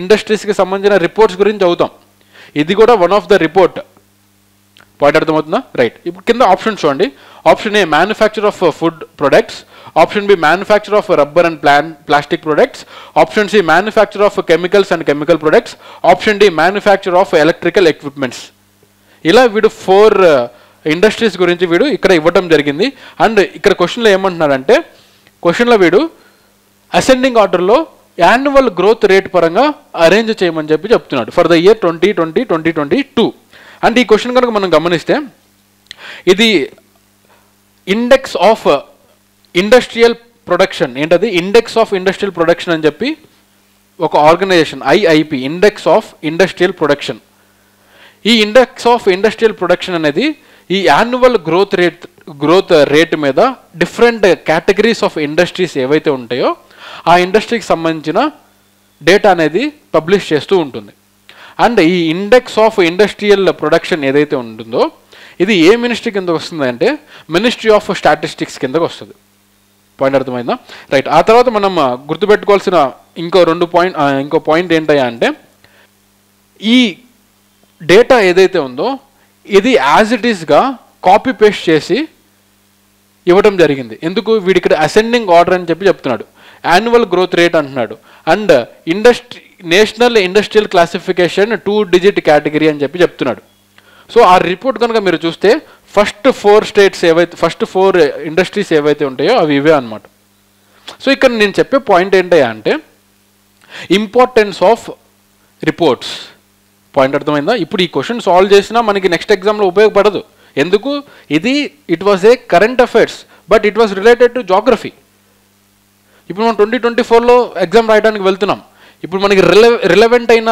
ఇండస్ట్రీస్కి సంబంధించిన రిపోర్ట్స్ గురించి చదువుతాం. ఇది కూడా one of the report. Point అర్థమవుతుందా? రైట్. ఇప్పుడు కింద ఆప్షన్ చూడండి. Option A manufacture of food products, option B manufacture of rubber and plastic products, option C manufacture of chemicals and chemical products, option D manufacture of electrical equipments. ఇలా వీడు 4 industries గురించి వీడు ఇక్కడ ఇవ్వటం జరిగింది. అండ్ ఇక్కడ క్వశ్చన్లో ఏమంటున్నాడంటే, క్వశ్చన్లో వీడు అసెండింగ్ ఆర్డర్లో యాన్యువల్ గ్రోత్ రేట్ పరంగా అరేంజ్ చేయమని చెప్పి చెప్తున్నాడు ఫర్ ద ఇయర్ 2020-2022. అండ్ ఈ క్వశ్చన్ కనుక మనం గమనిస్తే, ఇది ఇండెక్స్ ఆఫ్ ఇండస్ట్రియల్ ప్రొడక్షన్, ఏంటది? ఇండెక్స్ ఆఫ్ ఇండస్ట్రియల్ ప్రొడక్షన్ అని చెప్పి ఒక organisation, IIP, index of industrial production. ఈ ఇండెక్స్ ఆఫ్ ఇండస్ట్రియల్ ప్రొడక్షన్ అనేది ఈ యాన్యువల్ గ్రోత్ రేట్ మీద డిఫరెంట్ కేటగిరీస్ ఆఫ్ ఇండస్ట్రీస్ ఏవైతే ఉంటాయో ఆ ఇండస్ట్రీకి సంబంధించిన డేటా అనేది పబ్లిష్ చేస్తూ ఉంటుంది. అండ్ ఈ ఇండెక్స్ ఆఫ్ ఇండస్ట్రియల్ ప్రొడక్షన్ ఏదైతే ఉంటుందో ఇది ఏ మినిస్ట్రీ కిందకు వస్తుంది అంటే మినిస్ట్రీ ఆఫ్ స్టాటిస్టిక్స్ కిందకు వస్తుంది. పాయింట్ అర్థమైందా? రైట్. ఆ తర్వాత మనం గుర్తుపెట్టుకోవాల్సిన ఇంకో పాయింట్ ఏంటయ్యా అంటే, ఈ డేటా ఏదైతే ఉందో ఇది యాజ్ ఇట్ ఈస్గా కాపీ పేస్ట్ చేసి ఇవ్వడం జరిగింది. ఎందుకు? వీడి ఇక్కడ అసెండింగ్ ఆర్డర్ అని చెప్పి చెప్తున్నాడు, యాన్యువల్ గ్రోత్ రేట్ అంటున్నాడు, and national industrial classification 2 digit category అని చెప్పి చెప్తున్నాడు. సో ఆ రిపోర్ట్ కనుక మీరు చూస్తే ఫస్ట్ 4 ఇండస్ట్రీస్ ఏవైతే ఉంటాయో అవి ఇవే అనమాట. సో ఇక్కడ నేను చెప్పే పాయింట్ ఏంటయ్యా అంటే, ఇంపార్టెన్స్ ఆఫ్ రిపోర్ట్స్. పాయింట్ అర్థమైందా? ఇప్పుడు ఈ క్వశ్చన్ సాల్వ్ చేసినా మనకి నెక్స్ట్ ఎగ్జామ్లో ఉపయోగపడదు. ఎందుకు? It was a current affairs, but it was related to geography. ఇప్పుడు మనం 2024లో ఎగ్జామ్ రాయడానికి వెళ్తున్నాం. ఇప్పుడు మనకి రిలవెంట్ అయిన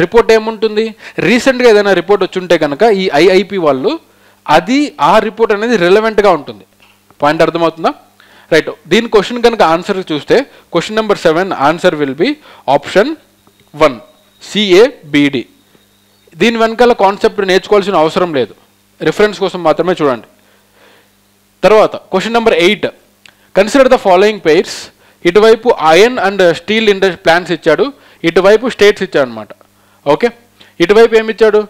రిపోర్ట్ ఏముంటుంది? రీసెంట్గా ఏదైనా రిపోర్ట్ వచ్చి ఉంటే కనుక ఈ ఐఐపి వాళ్ళు ఆ రిపోర్ట్ అనేది రిలవెంట్గా ఉంటుంది. పాయింట్ అర్థమవుతుందా? రైట్. దీని క్వశ్చన్ కనుక ఆన్సర్ చూస్తే question number 7 answer will be option 1 CABD. దీని వెనకాల కాన్సెప్ట్ నేర్చుకోవాల్సిన అవసరం లేదు, రిఫరెన్స్ కోసం మాత్రమే చూడండి. తర్వాత question number 8 consider the following pairs. ఇటువైపు ఐరన్ అండ్ స్టీల్ ప్లాంట్స్ ఇచ్చాడు, ఇటువైపు స్టేట్స్ ఇచ్చాడు అనమాట. ఓకే, ఇటువైపు ఏమి ఇచ్చాడు?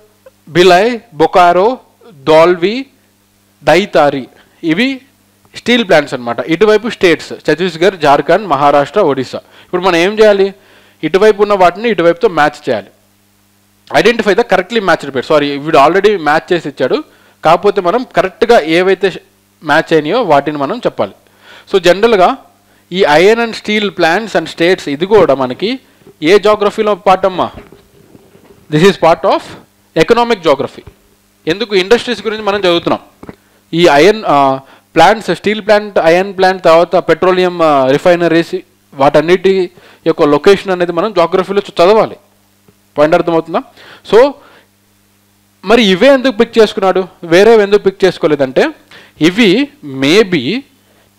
బిలాయ్, బొకారో, దౌల్వి, దైతారి, ఇవి స్టీల్ ప్లాంట్స్ అనమాట. ఇటువైపు స్టేట్స్ ఛత్తీస్గఢ్, జార్ఖండ్, మహారాష్ట్ర, ఒడిశా. ఇప్పుడు మనం ఏం చేయాలి? ఇటువైపు ఉన్న వాటిని ఇటువైపుతో మ్యాచ్ చేయాలి. Identify the correctly matched pair. Sorry, వీడు ఆల్రెడీ మ్యాచ్ చేసి ఇచ్చాడు, కాకపోతే మనం కరెక్ట్గా ఏవైతే మ్యాచ్ అయినాయో వాటిని మనం చెప్పాలి. సో జనరల్గా ఈ iron and steel plants and states ఇది కూడా మనకి ఏ జాగ్రఫీలో పార్ట్ అమ్మా? This is part of economic geography. ఎందుకు? ఇండస్ట్రీస్ గురించి మనం చదువుతున్నాం. ఈ iron plants, steel plant, iron plant, తర్వాత పెట్రోలియం రిఫైనరీస్, వాటన్నిటి యొక్క లొకేషన్ అనేది మనం జాగ్రఫీలో చదవాలి. పాయింట్ అర్థమవుతుందా? సో మరి ఇవే ఎందుకు పిక్ చేసుకున్నాడు, వేరేవి ఎందుకు పిక్ చేసుకోలేదంటే, ఇవి మేబీ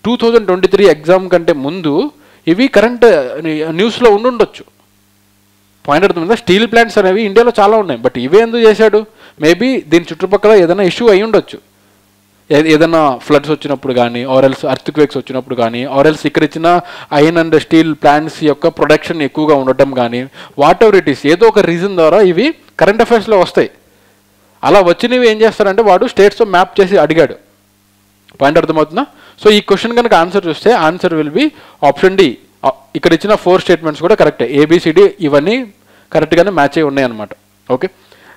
2023 ఎగ్జామ్ కంటే ముందు ఇవి కరెంట్ న్యూస్లో ఉండుండొచ్చు. పాయింట్ అర్థమైందా? స్టీల్ ప్లాంట్స్ అనేవి ఇండియాలో చాలా ఉన్నాయి, బట్ ఇవే ఎందుకు చేశాడు? మేబీ దీని చుట్టుపక్కల ఏదైనా ఇష్యూ అయి ఉండొచ్చు. ఏదైనా ఫ్లడ్స్ వచ్చినప్పుడు కానీ, ఆర్ఎల్స్ అర్త్క్వేక్స్ వచ్చినప్పుడు కానీ, ఆర్ఎల్స్ ఇక్కడ ఇచ్చిన ఐరన్ అండ్ స్టీల్ ప్లాంట్స్ యొక్క ప్రొడక్షన్ ఎక్కువగా ఉండటం కానీ, వాట్ ఎవర్ ఇట్ ఈస్, ఏదో ఒక రీజన్ ద్వారా ఇవి కరెంట్ అఫైర్స్లో వస్తాయి. అలా వచ్చినవి ఏం చేస్తారంటే వాడు స్టేట్స్తో మ్యాప్ చేసి అడిగాడు. పాయింట్ అర్థమవుతుందా? సో ఈ క్వశ్చన్ కనుక ఆన్సర్ చూస్తే answer will be option D. ఇక్కడ ఇచ్చిన 4 స్టేట్మెంట్స్ కూడా కరెక్టే. ABCD ఇవన్నీ కరెక్ట్గానే మ్యాచ్ అయి ఉన్నాయి అనమాట. Okay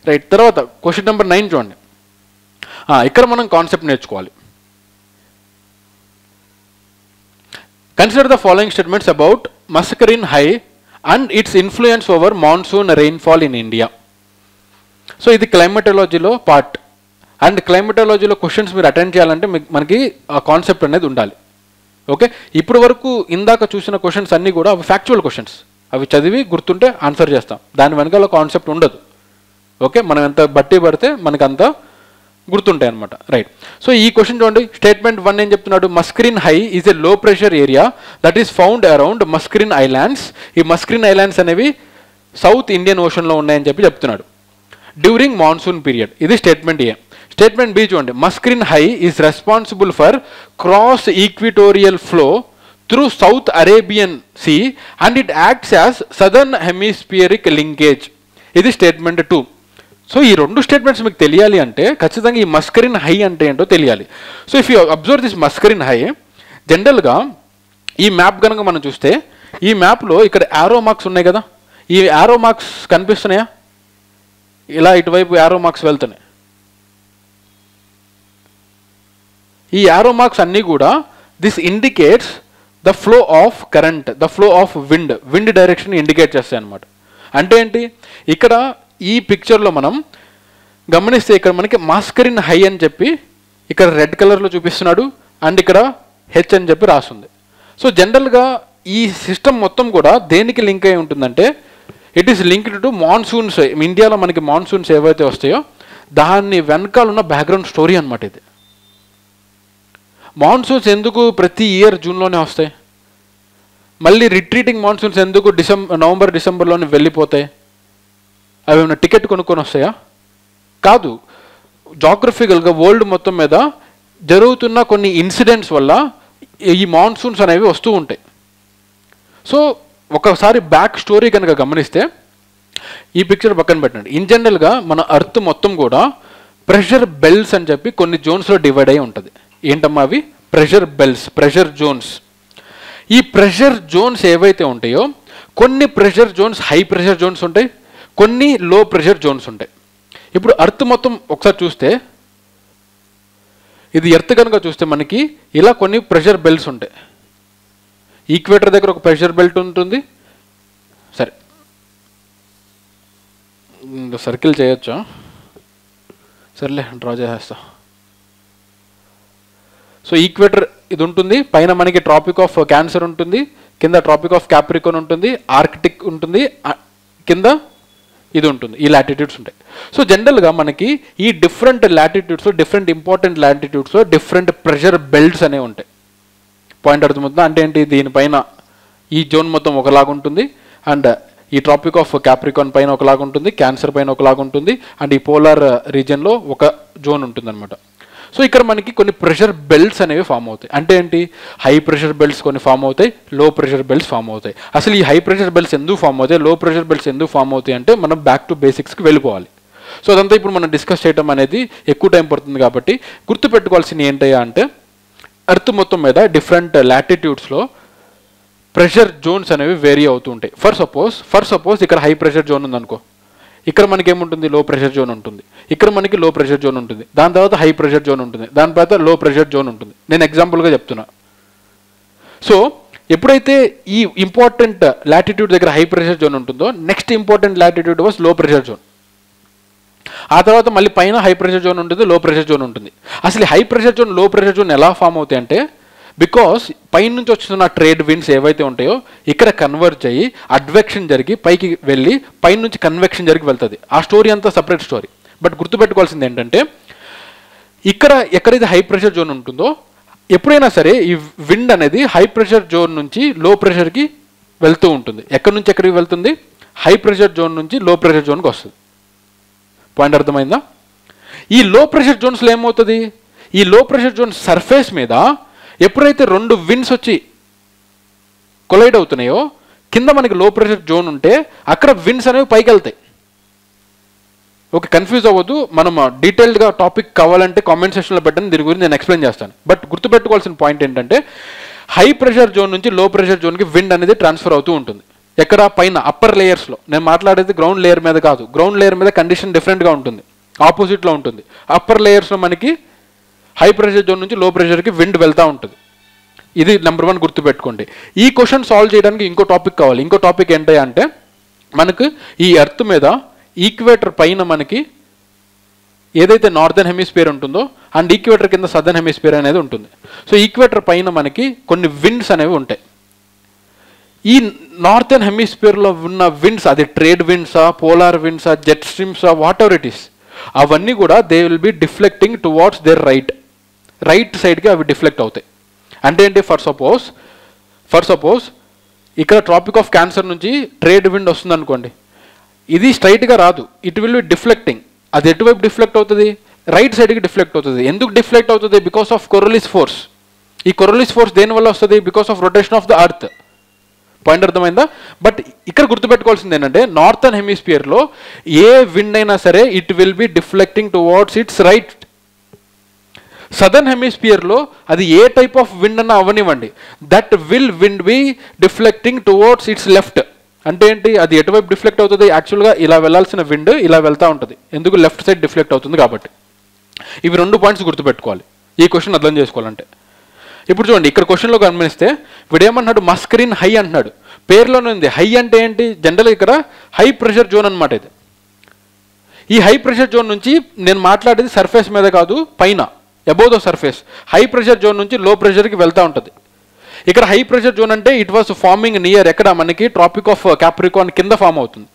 right. తర్వాత క్వశ్చన్ నెంబర్ 9 చూడండి. ఇక్కడ మనం కాన్సెప్ట్ నేర్చుకోవాలి. Consider the following statements about Mascarene high and its influence over monsoon rainfall in India. So ఇది క్లైమటాలజీలో పార్ట్. అండ్ క్లైమటాలజీలో క్వశ్చన్స్ మీరు అటెండ్ చేయాలంటే మనకి ఆ కాన్సెప్ట్ అనేది ఉండాలి. ఓకే ఇప్పుడు వరకు ఇందాక చూసిన క్వశ్చన్స్ అన్నీ కూడా అవి ఫ్యాక్చువల్ క్వశ్చన్స్, అవి చదివి గుర్తుంటే ఆన్సర్ చేస్తాం, దాని వెనకాల కాన్సెప్ట్ ఉండదు. ఓకే మనం ఎంత బట్టి పడితే మనకు అంత గుర్తుంటాయి అనమాట. రైట్. సో ఈ క్వశ్చన్ చూడండి. స్టేట్మెంట్ 1 ఏం చెప్తున్నాడు? Mascarene high is a low pressure area that is found around Mascarene islands. ఈ మస్కరిన్ ఐలాండ్స్ అనేవి సౌత్ ఇండియన్ ఓషన్లో ఉన్నాయని చెప్తున్నాడు డ్యూరింగ్ మాన్సూన్ పీరియడ్. ఇది స్టేట్మెంట్ ఏ. స్టేట్మెంట్ బి చూడండి. Mascarene high is responsible for cross equatorial flow through south Arabian sea and it acts as southern hemispheric linkage. ఇది statement 2. So ఈ రెండు statements మీకు తెలియాలి అంటే ఖచ్చితంగా ఈ మస్కరిన్ హై అంటే ఏంటో తెలియాలి. So if you observe this Mascarene high, జనరల్గా ఈ మ్యాప్ కనుక మనం చూస్తే ఈ మ్యాప్లో ఇక్కడ యారో మార్క్స్ ఉన్నాయి కదా, ఈ యారో మార్క్స్ కనిపిస్తున్నాయా? ఇలా ఇటువైపు యారో మార్క్స్ వెళ్తున్నాయి. ఈ యారో మార్క్స్ అన్నీ కూడా this indicates the flow of current, the flow of wind direction indicate చేస్తాయి అన్నమాట. అంటే ఏంటి? ఇక్కడ ఈ పిక్చర్లో మనం గమనిస్తే ఇక్కడ మనకి మస్కరిన్ హై అని చెప్పి ఇక్కడ రెడ్ కలర్లో చూపిస్తున్నాడు అండ్ ఇక్కడ హెచ్ అని చెప్పి రాస్తుంది. సో జనరల్గా ఈ సిస్టమ్ మొత్తం కూడా దేనికి లింక్ అయి ఉంటుందంటే it is linked to monsoons. ఇండియాలో మనకి మాన్సూన్స్ ఏవైతే వస్తాయో దాన్ని వెనకాల ఉన్న బ్యాక్గ్రౌండ్ స్టోరీ అనమాట ఇది. మాన్సూన్స్ ఎందుకు ప్రతి ఇయర్ జూన్లోనే వస్తాయి? మళ్ళీ రిట్రీటింగ్ మాన్సూన్స్ ఎందుకు నవంబర్ డిసెంబర్లోనే వెళ్ళిపోతాయి? అవి ఏమైనా టికెట్ కొనుక్కొని వస్తాయా? కాదు. జాగ్రఫికల్గా వరల్డ్ మొత్తం మీద జరుగుతున్న కొన్ని ఇన్సిడెంట్స్ వల్ల ఈ మాన్సూన్స్ అనేవి వస్తూ ఉంటాయి. సో ఒకసారి బ్యాక్ స్టోరీ కనుక గమనిస్తే ఈ పిక్చర్ పక్కన పెట్టండి. ఇన్ జనరల్గా మన అర్త్ మొత్తం కూడా ప్రెషర్ బెల్ట్స్ అని చెప్పి కొన్ని జోన్స్లో డివైడ్ అయి ఉంటుంది. ఏంటమ్మా అవి? Pressure belts, pressure zones. ఈ ప్రెషర్ జోన్స్ ఏవైతే ఉంటాయో కొన్ని pressure zones high pressure zones ఉంటాయి, కొన్ని లో ప్రెషర్ జోన్స్ ఉంటాయి. ఇప్పుడు అర్త్ మొత్తం ఒకసారి చూస్తే ఇది ఎర్త్ కనుక చూస్తే మనకి ఇలా కొన్ని ప్రెషర్ బెల్ట్స్ ఉంటాయి. ఈక్వేటర్ దగ్గర ఒక ప్రెషర్ బెల్ట్ ఉంటుంది. సరే సర్కిల్ చేయొచ్చా? సర్లే డ్రా చేసేస్తా. సో ఈక్వేటర్ ఇది ఉంటుంది, పైన మనకి ట్రాపిక్ ఆఫ్ క్యాన్సర్ ఉంటుంది, కింద ట్రాపిక్ ఆఫ్ క్యాప్రికాన్ ఉంటుంది, ఆర్కిటిక్ ఉంటుంది, కింద ఇది ఉంటుంది. ఈ లాటిట్యూడ్స్ ఉంటాయి. సో జనరల్గా మనకి ఈ different latitudes, different important latitudes different pressure belts అనేవి ఉంటాయి. పాయింట్ అర్థమవుతుందా? అంటే ఏంటి? దీనిపైన ఈ జోన్ మొత్తం ఒకలాగుంటుంది అండ్ ఈ ట్రాపిక్ ఆఫ్ క్యాప్రికాన్ పైన ఒకలాగుంటుంది, క్యాన్సర్ పైన ఒకలాగుంటుంది అండ్ ఈ పోలార్ రీజియన్లో ఒక జోన్ ఉంటుంది అనమాట. సో ఇక్కడ మనకి కొన్ని ప్రెషర్ బెల్ట్స్ అనేవి ఫామ్ అవుతాయి. అంటే ఏంటి? హై ప్రెషర్ బెల్ట్స్ కొన్ని ఫామ్ అవుతాయి, లో ప్రెషర్ బెల్ట్స్ ఫామ్ అవుతాయి. అసలు ఈ హై ప్రెషర్ బెల్ట్స్ ఎందుకు ఫామ్ అవుతాయి, లో ప్రెషర్ బెల్ట్స్ ఎందుకు ఫామ్ అవుతాయి అంటే మనం బ్యాక్ టు బేసిక్స్కి వెళ్ళిపోవాలి. సో అదంతా ఇప్పుడు మనం డిస్కస్ చేయడం అనేది ఎక్కువ టైం పడుతుంది కాబట్టి గుర్తుపెట్టుకోవాల్సింది ఏంటయ్యా అంటే ఎర్త్ మొత్తం మీద డిఫరెంట్ లాటిట్యూడ్స్లో ప్రెషర్ జోన్స్ అనేవి వేరీ అవుతూ ఉంటాయి. ఫర్ సపోజ్ ఇక్కడ హై ప్రెషర్ జోన్ ఉందనుకో, ఇక్కడ మనకి ఏముంటుంది? లో ప్రెషర్ జోన్ ఉంటుంది. ఇక్కడ మనకి లో ప్రెషర్ జోన్ ఉంటుంది, దాని తర్వాత హై ప్రెషర్ జోన్ ఉంటుంది, దాని తర్వాత లో ప్రెషర్ జోన్ ఉంటుంది. నేను ఎగ్జాంపుల్గా చెప్తున్నా. సో ఎప్పుడైతే ఈ ఇంపార్టెంట్ లాటిట్యూడ్ దగ్గర హై ప్రెషర్ జోన్ ఉంటుందో నెక్స్ట్ ఇంపార్టెంట్ లాటిట్యూడ్ వాస్ లో ప్రెషర్ జోన్. ఆ తర్వాత మళ్ళీ పైన హై ప్రెషర్ జోన్ ఉంటుంది, లో ప్రెషర్ జోన్ ఉంటుంది. అసలు హై ప్రెషర్ జోన్, లో ప్రెషర్ జోన్ ఎలా ఫామ్ అవుతాయి అంటే బికాస్ పైనుంచి వస్తున్న ట్రేడ్ విండ్స్ ఏవైతే ఉంటాయో ఇక్కడ కన్వర్జ్ అయ్యి అడ్వెక్షన్ జరిగి పైకి వెళ్ళి పైనుంచి కన్వెక్షన్ జరిగి వెళ్తుంది. ఆ స్టోరీ అంతా సపరేట్ స్టోరీ. బట్ గుర్తుపెట్టుకోవాల్సింది ఏంటంటే ఇక్కడ ఎక్కడైతే హై ప్రెషర్ జోన్ ఉంటుందో ఎప్పుడైనా సరే ఈ విండ్ అనేది హై ప్రెషర్ జోన్ నుంచి లో ప్రెషర్కి వెళ్తూ ఉంటుంది. ఎక్కడి నుంచి ఎక్కడికి వెళ్తుంది? హై ప్రెషర్ జోన్ నుంచి లో ప్రెషర్ జోన్కి వస్తుంది. పాయింట్ అర్థమైందా? ఈ లో ప్రెషర్ జోన్స్లో ఏమవుతుంది? ఈ లో ప్రెషర్ జోన్ సర్ఫేస్ మీద ఎప్పుడైతే రెండు విండ్స్ వచ్చి కొలైడ్ అవుతున్నాయో కింద మనకి లో ప్రెషర్ జోన్ ఉంటే అక్కడ విండ్స్ అనేవి పైకి వెళ్తాయి. ఓకే, కన్ఫ్యూజ్ అవ్వద్దు. మనం డీటెయిల్డ్గా టాపిక్ కావాలంటే కామెంట్ సెక్షన్లో పెట్టండి, దీని గురించి నేను ఎక్స్ప్లెయిన్ చేస్తాను. బట్ గుర్తుపెట్టుకోవాల్సిన పాయింట్ ఏంటంటే హై ప్రెషర్ జోన్ నుంచి లో ప్రెషర్ జోన్కి విండ్ అనేది ట్రాన్స్ఫర్ అవుతూ ఉంటుంది. ఎక్కడ పైన అప్పర్ లేయర్స్లో, నేను మాట్లాడేది గ్రౌండ్ లేయర్ మీద కాదు. గ్రౌండ్ లేయర్ మీద కండిషన్ డిఫరెంట్గా ఉంటుంది, ఆపోజిట్లో ఉంటుంది. అప్పర్ లేయర్స్లో మనకి హై ప్రెషర్ జోన్ నుంచి లో ప్రెషర్కి విండ్ వెళ్తూ ఉంటుంది. ఇది నెంబర్ 1 గుర్తుపెట్టుకోండి. ఈ క్వశ్చన్ సాల్వ్ చేయడానికి ఇంకో టాపిక్ కావాలి. ఇంకో టాపిక్ ఏంటి అంటే, మనకు ఈ ఎర్త్ మీద ఈక్వేటర్ పైన మనకి ఏదైతే నార్థన్ హెమిస్ఫియర్ ఉంటుందో అండ్ ఈక్వేటర్ కింద సదర్న్ హెమిస్ఫియర్ అనేది ఉంటుంది. సో ఈక్వేటర్ పైన మనకి కొన్ని విండ్స్ అనేవి ఉంటాయి. ఈ నార్థన్ హెమిస్ఫియర్లో ఉన్న విండ్స్, అది ట్రేడ్ విండ్సా, పోలార్ విండ్సా, జెట్ స్ట్రీమ్సా, వాట్ ఎవర్ ఇట్ ఈస్, అవన్నీ కూడా they will be deflecting towards their right సైడ్కి అవి డిఫ్లెక్ట్ అవుతాయి. అంటే ఏంటి, ఫర్ సపోజ్ ఇక్కడ ట్రాపిక్ ఆఫ్ క్యాన్సర్ నుంచి ట్రేడ్ విండ్ వస్తుంది అనుకోండి, ఇది స్ట్రైట్గా రాదు, ఇట్ విల్ బి డిఫ్లెక్టింగ్. అది ఎటువైపు డిఫ్లెక్ట్ అవుతుంది, రైట్ సైడ్కి డిఫ్లెక్ట్ అవుతుంది. ఎందుకు డిఫ్లెక్ట్ అవుతుంది, బికాస్ ఆఫ్ కొరలిస్ ఫోర్స్. ఈ కొరలిస్ ఫోర్స్ దేనివల్ల వస్తుంది, because of rotation of the earth. Point అర్థమైందా? బట్ ఇక్కడ గుర్తుపెట్టుకోవాల్సింది ఏంటంటే, నార్థన్ హెమిస్ఫియర్లో ఏ విండ్ అయినా సరే it will be deflecting towards its right. Southern హెమిస్ఫియర్లో అది ఏ టైప్ ఆఫ్ విండ్ అన్నా అవనివ్వండి, that wind be deflecting towards its left. అంటే ఏంటి, అది ఎటువైపు డిఫ్లెక్ట్ అవుతుంది, యాక్చువల్గా ఇలా వెళ్ళాల్సిన విండ్ ఇలా వెళ్తూ ఉంటుంది. ఎందుకు, లెఫ్ట్ సైడ్ డిఫ్లెక్ట్ అవుతుంది కాబట్టి. ఇవి 2 పాయింట్స్ గుర్తుపెట్టుకోవాలి ఈ క్వశ్చన్ అర్థం చేసుకోవాలంటే. ఇప్పుడు చూడండి, ఇక్కడ క్వశ్చన్లో గమనిస్తే వీడేమన్నాడు, మస్కరిన్ హై అంటున్నాడు. పేరులోనే ఉంది. హై అంటే ఏంటి, జనరల్గా ఇక్కడ హై ప్రెషర్ జోన్ అనమాట ఇది. ఈ హై ప్రెషర్ జోన్ నుంచి నేను మాట్లాడేది సర్ఫేస్ మీద కాదు, పైన, above the surface. High pressure zone నుంచి లో ప్రెషర్కి వెళ్తూ ఉంటుంది. ఇక్కడ హై ప్రెషర్ జోన్ అంటే ఇట్ వాస్ ఫార్మింగ్ నియర్, ఎక్కడ మనకి ట్రాపిక్ ఆఫ్ క్యాప్రికాన్ కింద ఫామ్ అవుతుంది.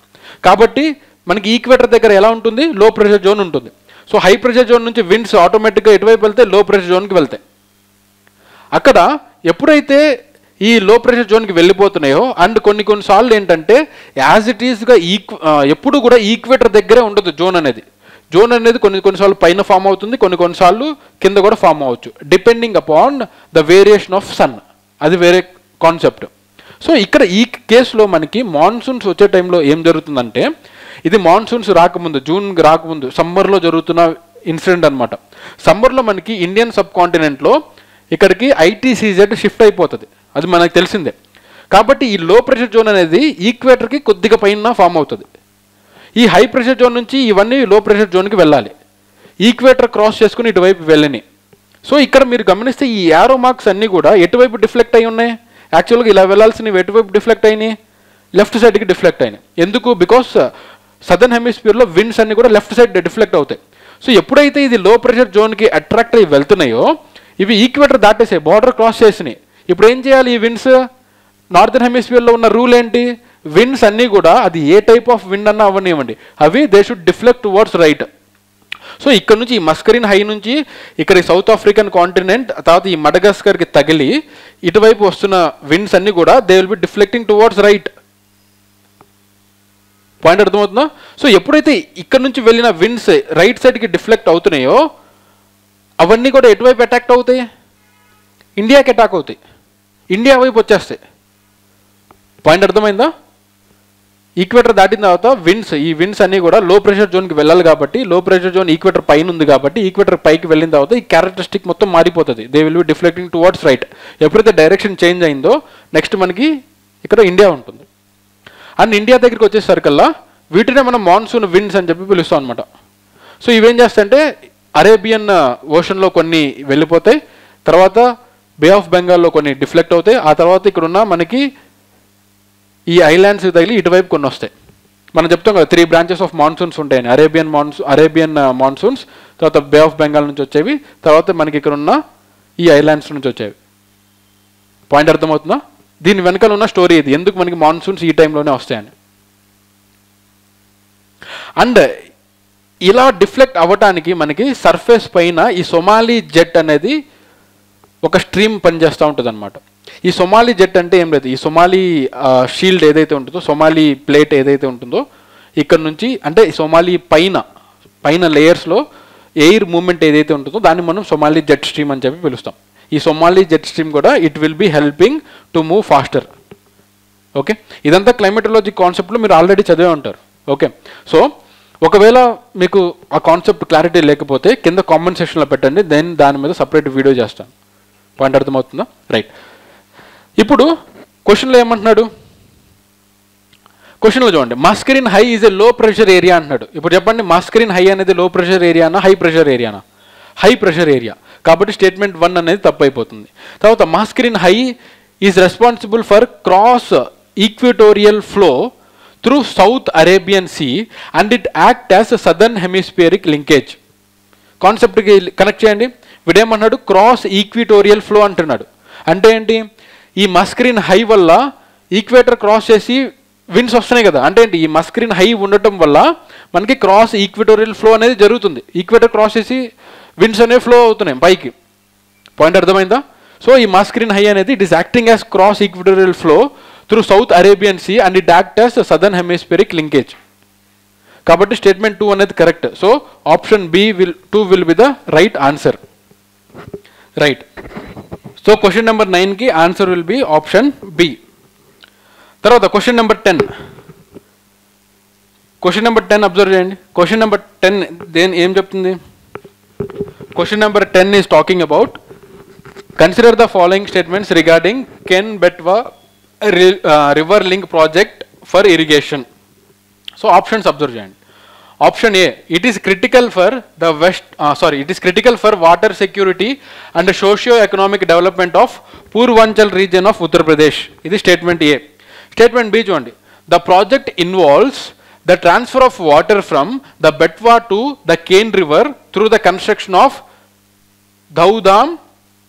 కాబట్టి మనకి ఈక్వేటర్ దగ్గర ఎలా ఉంటుంది, లో ప్రెషర్ జోన్ ఉంటుంది. సో హై ప్రెషర్ జోన్ నుంచి విండ్స్ ఆటోమేటిక్గా ఎటువైపు వెళ్తాయి, లో ప్రెషర్ జోన్కి వెళ్తాయి. అక్కడ ఎప్పుడైతే ఈ లో ప్రెషర్ జోన్కి వెళ్ళిపోతున్నాయో, అండ్ కొన్నిసార్లు ఏంటంటే యాజ్ ఇట్ ఈస్గా ఎప్పుడు కూడా ఈక్వేటర్ దగ్గరే ఉండదు జోన్ అనేది. జోన్ అనేది కొన్నిసార్లు పైన ఫామ్ అవుతుంది, కొన్నిసార్లు కింద కూడా ఫామ్ అవ్వచ్చు, depending upon the variation of sun. అది వేరే కాన్సెప్ట్. సో ఇక్కడ ఈ కేసులో మనకి మాన్సూన్స్ వచ్చే టైంలో ఏం జరుగుతుందంటే, ఇది మాన్సూన్స్ రాకముందు, జూన్ రాకముందు సమ్మర్లో జరుగుతున్న ఇన్సిడెంట్ అనమాట. సమ్మర్లో మనకి ఇండియన్ సబ్ కాంటినెంట్లో ఇక్కడికి ఐటీసీజెడ్ షిఫ్ట్ అయిపోతుంది, అది మనకు తెలిసిందే. కాబట్టి ఈ లో ప్రెషర్ జోన్ అనేది ఈక్వేటర్కి కొద్దిగా పైన ఫామ్ అవుతుంది. ఈ హై ప్రెషర్ జోన్ నుంచి ఇవన్నీ లో ప్రెషర్ జోన్కి వెళ్ళాలి, ఈక్వేటర్ క్రాస్ చేసుకుని ఇటువైపు వెళ్ళని. సో ఇక్కడ మీరు గమనిస్తే ఈ యారో మార్క్స్ అన్నీ కూడా ఎటువైపు డిఫ్లెక్ట్ అయి ఉన్నాయి. యాక్చువల్గా ఇలా వెళ్ళాల్సినవి ఎటువైపు డిఫ్లెక్ట్ అయినాయి, లెఫ్ట్ సైడ్కి డిఫ్లెక్ట్ అయినాయి. ఎందుకు, బికాస్ సదర్న్ హెమిస్ఫియర్లో విండ్స్ అన్నీ కూడా లెఫ్ట్ సైడ్ డిఫ్లెక్ట్ అవుతాయి. సో ఎప్పుడైతే ఇది లో ప్రెషర్ జోన్కి అట్రాక్ట్ అయ్యి వెళ్తున్నాయో, ఇవి ఈక్వేటర్ దాటేసాయి, బార్డర్ క్రాస్ చేసినాయి. ఇప్పుడు ఏం చేయాలి, ఈ విండ్స్, నార్థన్ హెమిస్ఫియర్లో ఉన్న రూల్ ఏంటి, విండ్స్ అన్నీ కూడా అది ఏ టైప్ ఆఫ్ విండ్ అన్నా అవనివ్వండి, అవి they should deflect towards right. So ఇక్కడ నుంచి ఈ మస్కరిన్ హై నుంచి ఇక్కడ సౌత్ ఆఫ్రికన్ కాంటినెంట్, తర్వాత ఈ మడగాస్కర్కి తగిలి ఇటువైపు వస్తున్న విండ్స్ అన్నీ కూడా they will be deflecting towards right. Point అర్థమవుతుందా? సో ఎప్పుడైతే ఇక్కడ నుంచి వెళ్ళిన విండ్స్ రైట్ సైడ్కి డిఫ్లెక్ట్ అవుతున్నాయో, అవన్నీ కూడా ఎటువైపు అటాక్ అవుతాయి, ఇండియాకి అటాక్ అవుతాయి, ఇండియా వైపు వచ్చేస్తాయి. పాయింట్ అర్థమైందా? ఈక్వేటర్ దాటిన తర్వాత ఈ విండ్స్ అన్నీ కూడా లో ప్రెషర్ జోన్కి వెళ్ళాలి. కాబట్టి లో ప్రెషర్ జోన్ ఈక్వేటర్ పైన ఉంది కాబట్టి ఈక్వేటర్ పైకి వెళ్ళిన తర్వాత ఈ క్యారెక్టరిస్టిక్ మొత్తం మారిపోతుంది, they will be deflecting towards right. ఎప్పుడైతే డైరెక్షన్ చేంజ్ అయిందో నెక్స్ట్ మనకి ఇక్కడ ఇండియా ఉంటుంది. అండ్ ఇండియా దగ్గరికి వచ్చేసరికల్లా వీటినే మనం మాన్సూన్ విండ్స్ అని చెప్పి పిలుస్తాం అనమాట. సో ఇవేం చేస్తాయంటే అరేబియన్ ఓషన్లో కొన్ని వెళ్ళిపోతాయి, తర్వాత బే ఆఫ్ బెంగాల్లో కొన్ని డిఫ్లెక్ట్ అవుతాయి, ఆ తర్వాత ఇక్కడున్న మనకి ఈ ఐలాండ్స్ తగిలి ఇటువైపు కొన్ని వస్తాయి. మనం చెప్తాం కదా 3 బ్రాంచెస్ ఆఫ్ మాన్సూన్స్ ఉంటాయని, అరేబియన్ మాన్సూన్స్, తర్వాత బే ఆఫ్ బెంగాల్ నుంచి వచ్చేవి, తర్వాత మనకి ఇక్కడ ఉన్న ఈ ఐలాండ్స్ నుంచి వచ్చేవి. పాయింట్ అర్థమవుతుందా? దీని వెనకాల ఉన్న స్టోరీ ఇది, ఎందుకు మనకి మాన్సూన్స్ ఈ టైంలోనే వస్తాయని. అండ్ ఇలా డిఫ్లెక్ట్ అవ్వటానికి మనకి సర్ఫేస్ పైన ఈ సొమాలి జెట్ అనేది ఒక స్ట్రీమ్ పనిచేస్తూ ఉంటుంది అనమాట. ఈ సొమాలి జెట్ అంటే ఏం లేదు, ఈ సొమాలి షీల్డ్ ఏదైతే ఉంటుందో, సొమాలి ప్లేట్ ఏదైతే ఉంటుందో, ఇక్కడ నుంచి అంటే సొమాలి పైన లేయర్స్లో ఎయిర్ మూవ్మెంట్ ఏదైతే ఉంటుందో దాన్ని మనం సొమాలి జెట్ స్ట్రీమ్ అని చెప్పి పిలుస్తాం. ఈ సొమాలి జెట్ స్ట్రీమ్ కూడా it will be helping to move faster. Okay, ఇదంతా క్లైమేటాలజీ కాన్సెప్ట్లో మీరు ఆల్రెడీ చదివే ఉంటారు. ఓకే, సో ఒకవేళ మీకు ఆ కాన్సెప్ట్ క్లారిటీ లేకపోతే కింద కామెంట్ సెక్షన్లో పెట్టండి, దెన్ దాని మీద సపరేట్ వీడియో చేస్తాను. పాయింట్ అర్థమవుతుందా? రైట్. ఇప్పుడు క్వశ్చన్లో ఏమంటున్నాడు, క్వశ్చన్లో చూడండి, Mascarene high is a low pressure area అంటున్నాడు. ఇప్పుడు చెప్పండి, మస్కరిన్ హై అనేది లో ప్రెషర్ ఏరియానా హై ప్రెషర్ ఏరియానా? High pressure area. కాబట్టి స్టేట్మెంట్ 1 అనేది తప్పు అయిపోతుంది. తర్వాత Mascarene high is responsible for cross equatorial flow through south Arabian sea and it act as southern hemispheric linkage. కాన్సెప్ట్కి కనెక్ట్ చేయండి. వీడేమన్నాడు? క్రాస్ ఈక్విటోరియల్ ఫ్లో అంటున్నాడు. అంటే ఏంటి? ఈ మస్కరిన్ హై వల్ల ఈక్వేటర్ క్రాస్ చేసి విండ్స్ వస్తున్నాయి కదా. అంటే ఏంటి? ఈ మస్కరిన్ హై ఉండటం వల్ల మనకి క్రాస్ ఈక్విటోరియల్ ఫ్లో అనేది జరుగుతుంది. ఈక్వేటర్ క్రాస్ చేసి విండ్స్ అనేవి ఫ్లో అవుతున్నాయి పైకి. పాయింట్ అర్థమైందా? సో ఈ మస్కరిన్ హై అనేది it is acting as cross equatorial flow through south Arabian sea and it act as southern hemispheric linkage. కాబట్టి స్టేట్మెంట్ 2 అనేది correct. So option B 2 will be the right answer. Right. So question number 9కి answer will be option B. తర్వాత question number 10. Question number 10 observe చేయండి. Question number 10 ఏం చెప్తుంది? Question number 10 is talking about consider the following statements regarding Ken Betwa river link project for irrigation. So options observe చేయండి. Option A, it is critical for the it is critical for water security and socio economic development of Purvanchal region of Uttar Pradesh. ఇది statement A. Statement B చూడండి, the project involves the transfer of water from the Betwa to the Ken river through the construction of Daudhan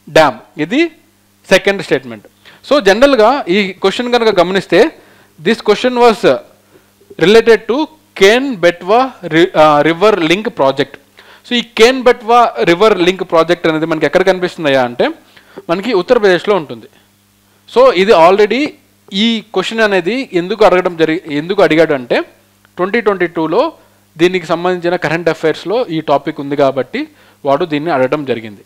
dam. ఇది second statement. So జనరల్గా ఈ question కనుక గమనిస్తే this question was related to Ken Betwa river link project. So ఈ Ken Betwa river link project అనేది మనకి ఎక్కడ కనిపిస్తుందయా అంటే మనకి ఉత్తరప్రదేశ్లో ఉంటుంది. సో ఇది ఆల్రెడీ ఈ క్వశ్చన్ అనేది ఎందుకు అడిగాడు అంటే 2022లో దీనికి సంబంధించిన కరెంట్ అఫైర్స్లో ఈ టాపిక్ ఉంది కాబట్టి వాడు దీన్ని అడగడం జరిగింది.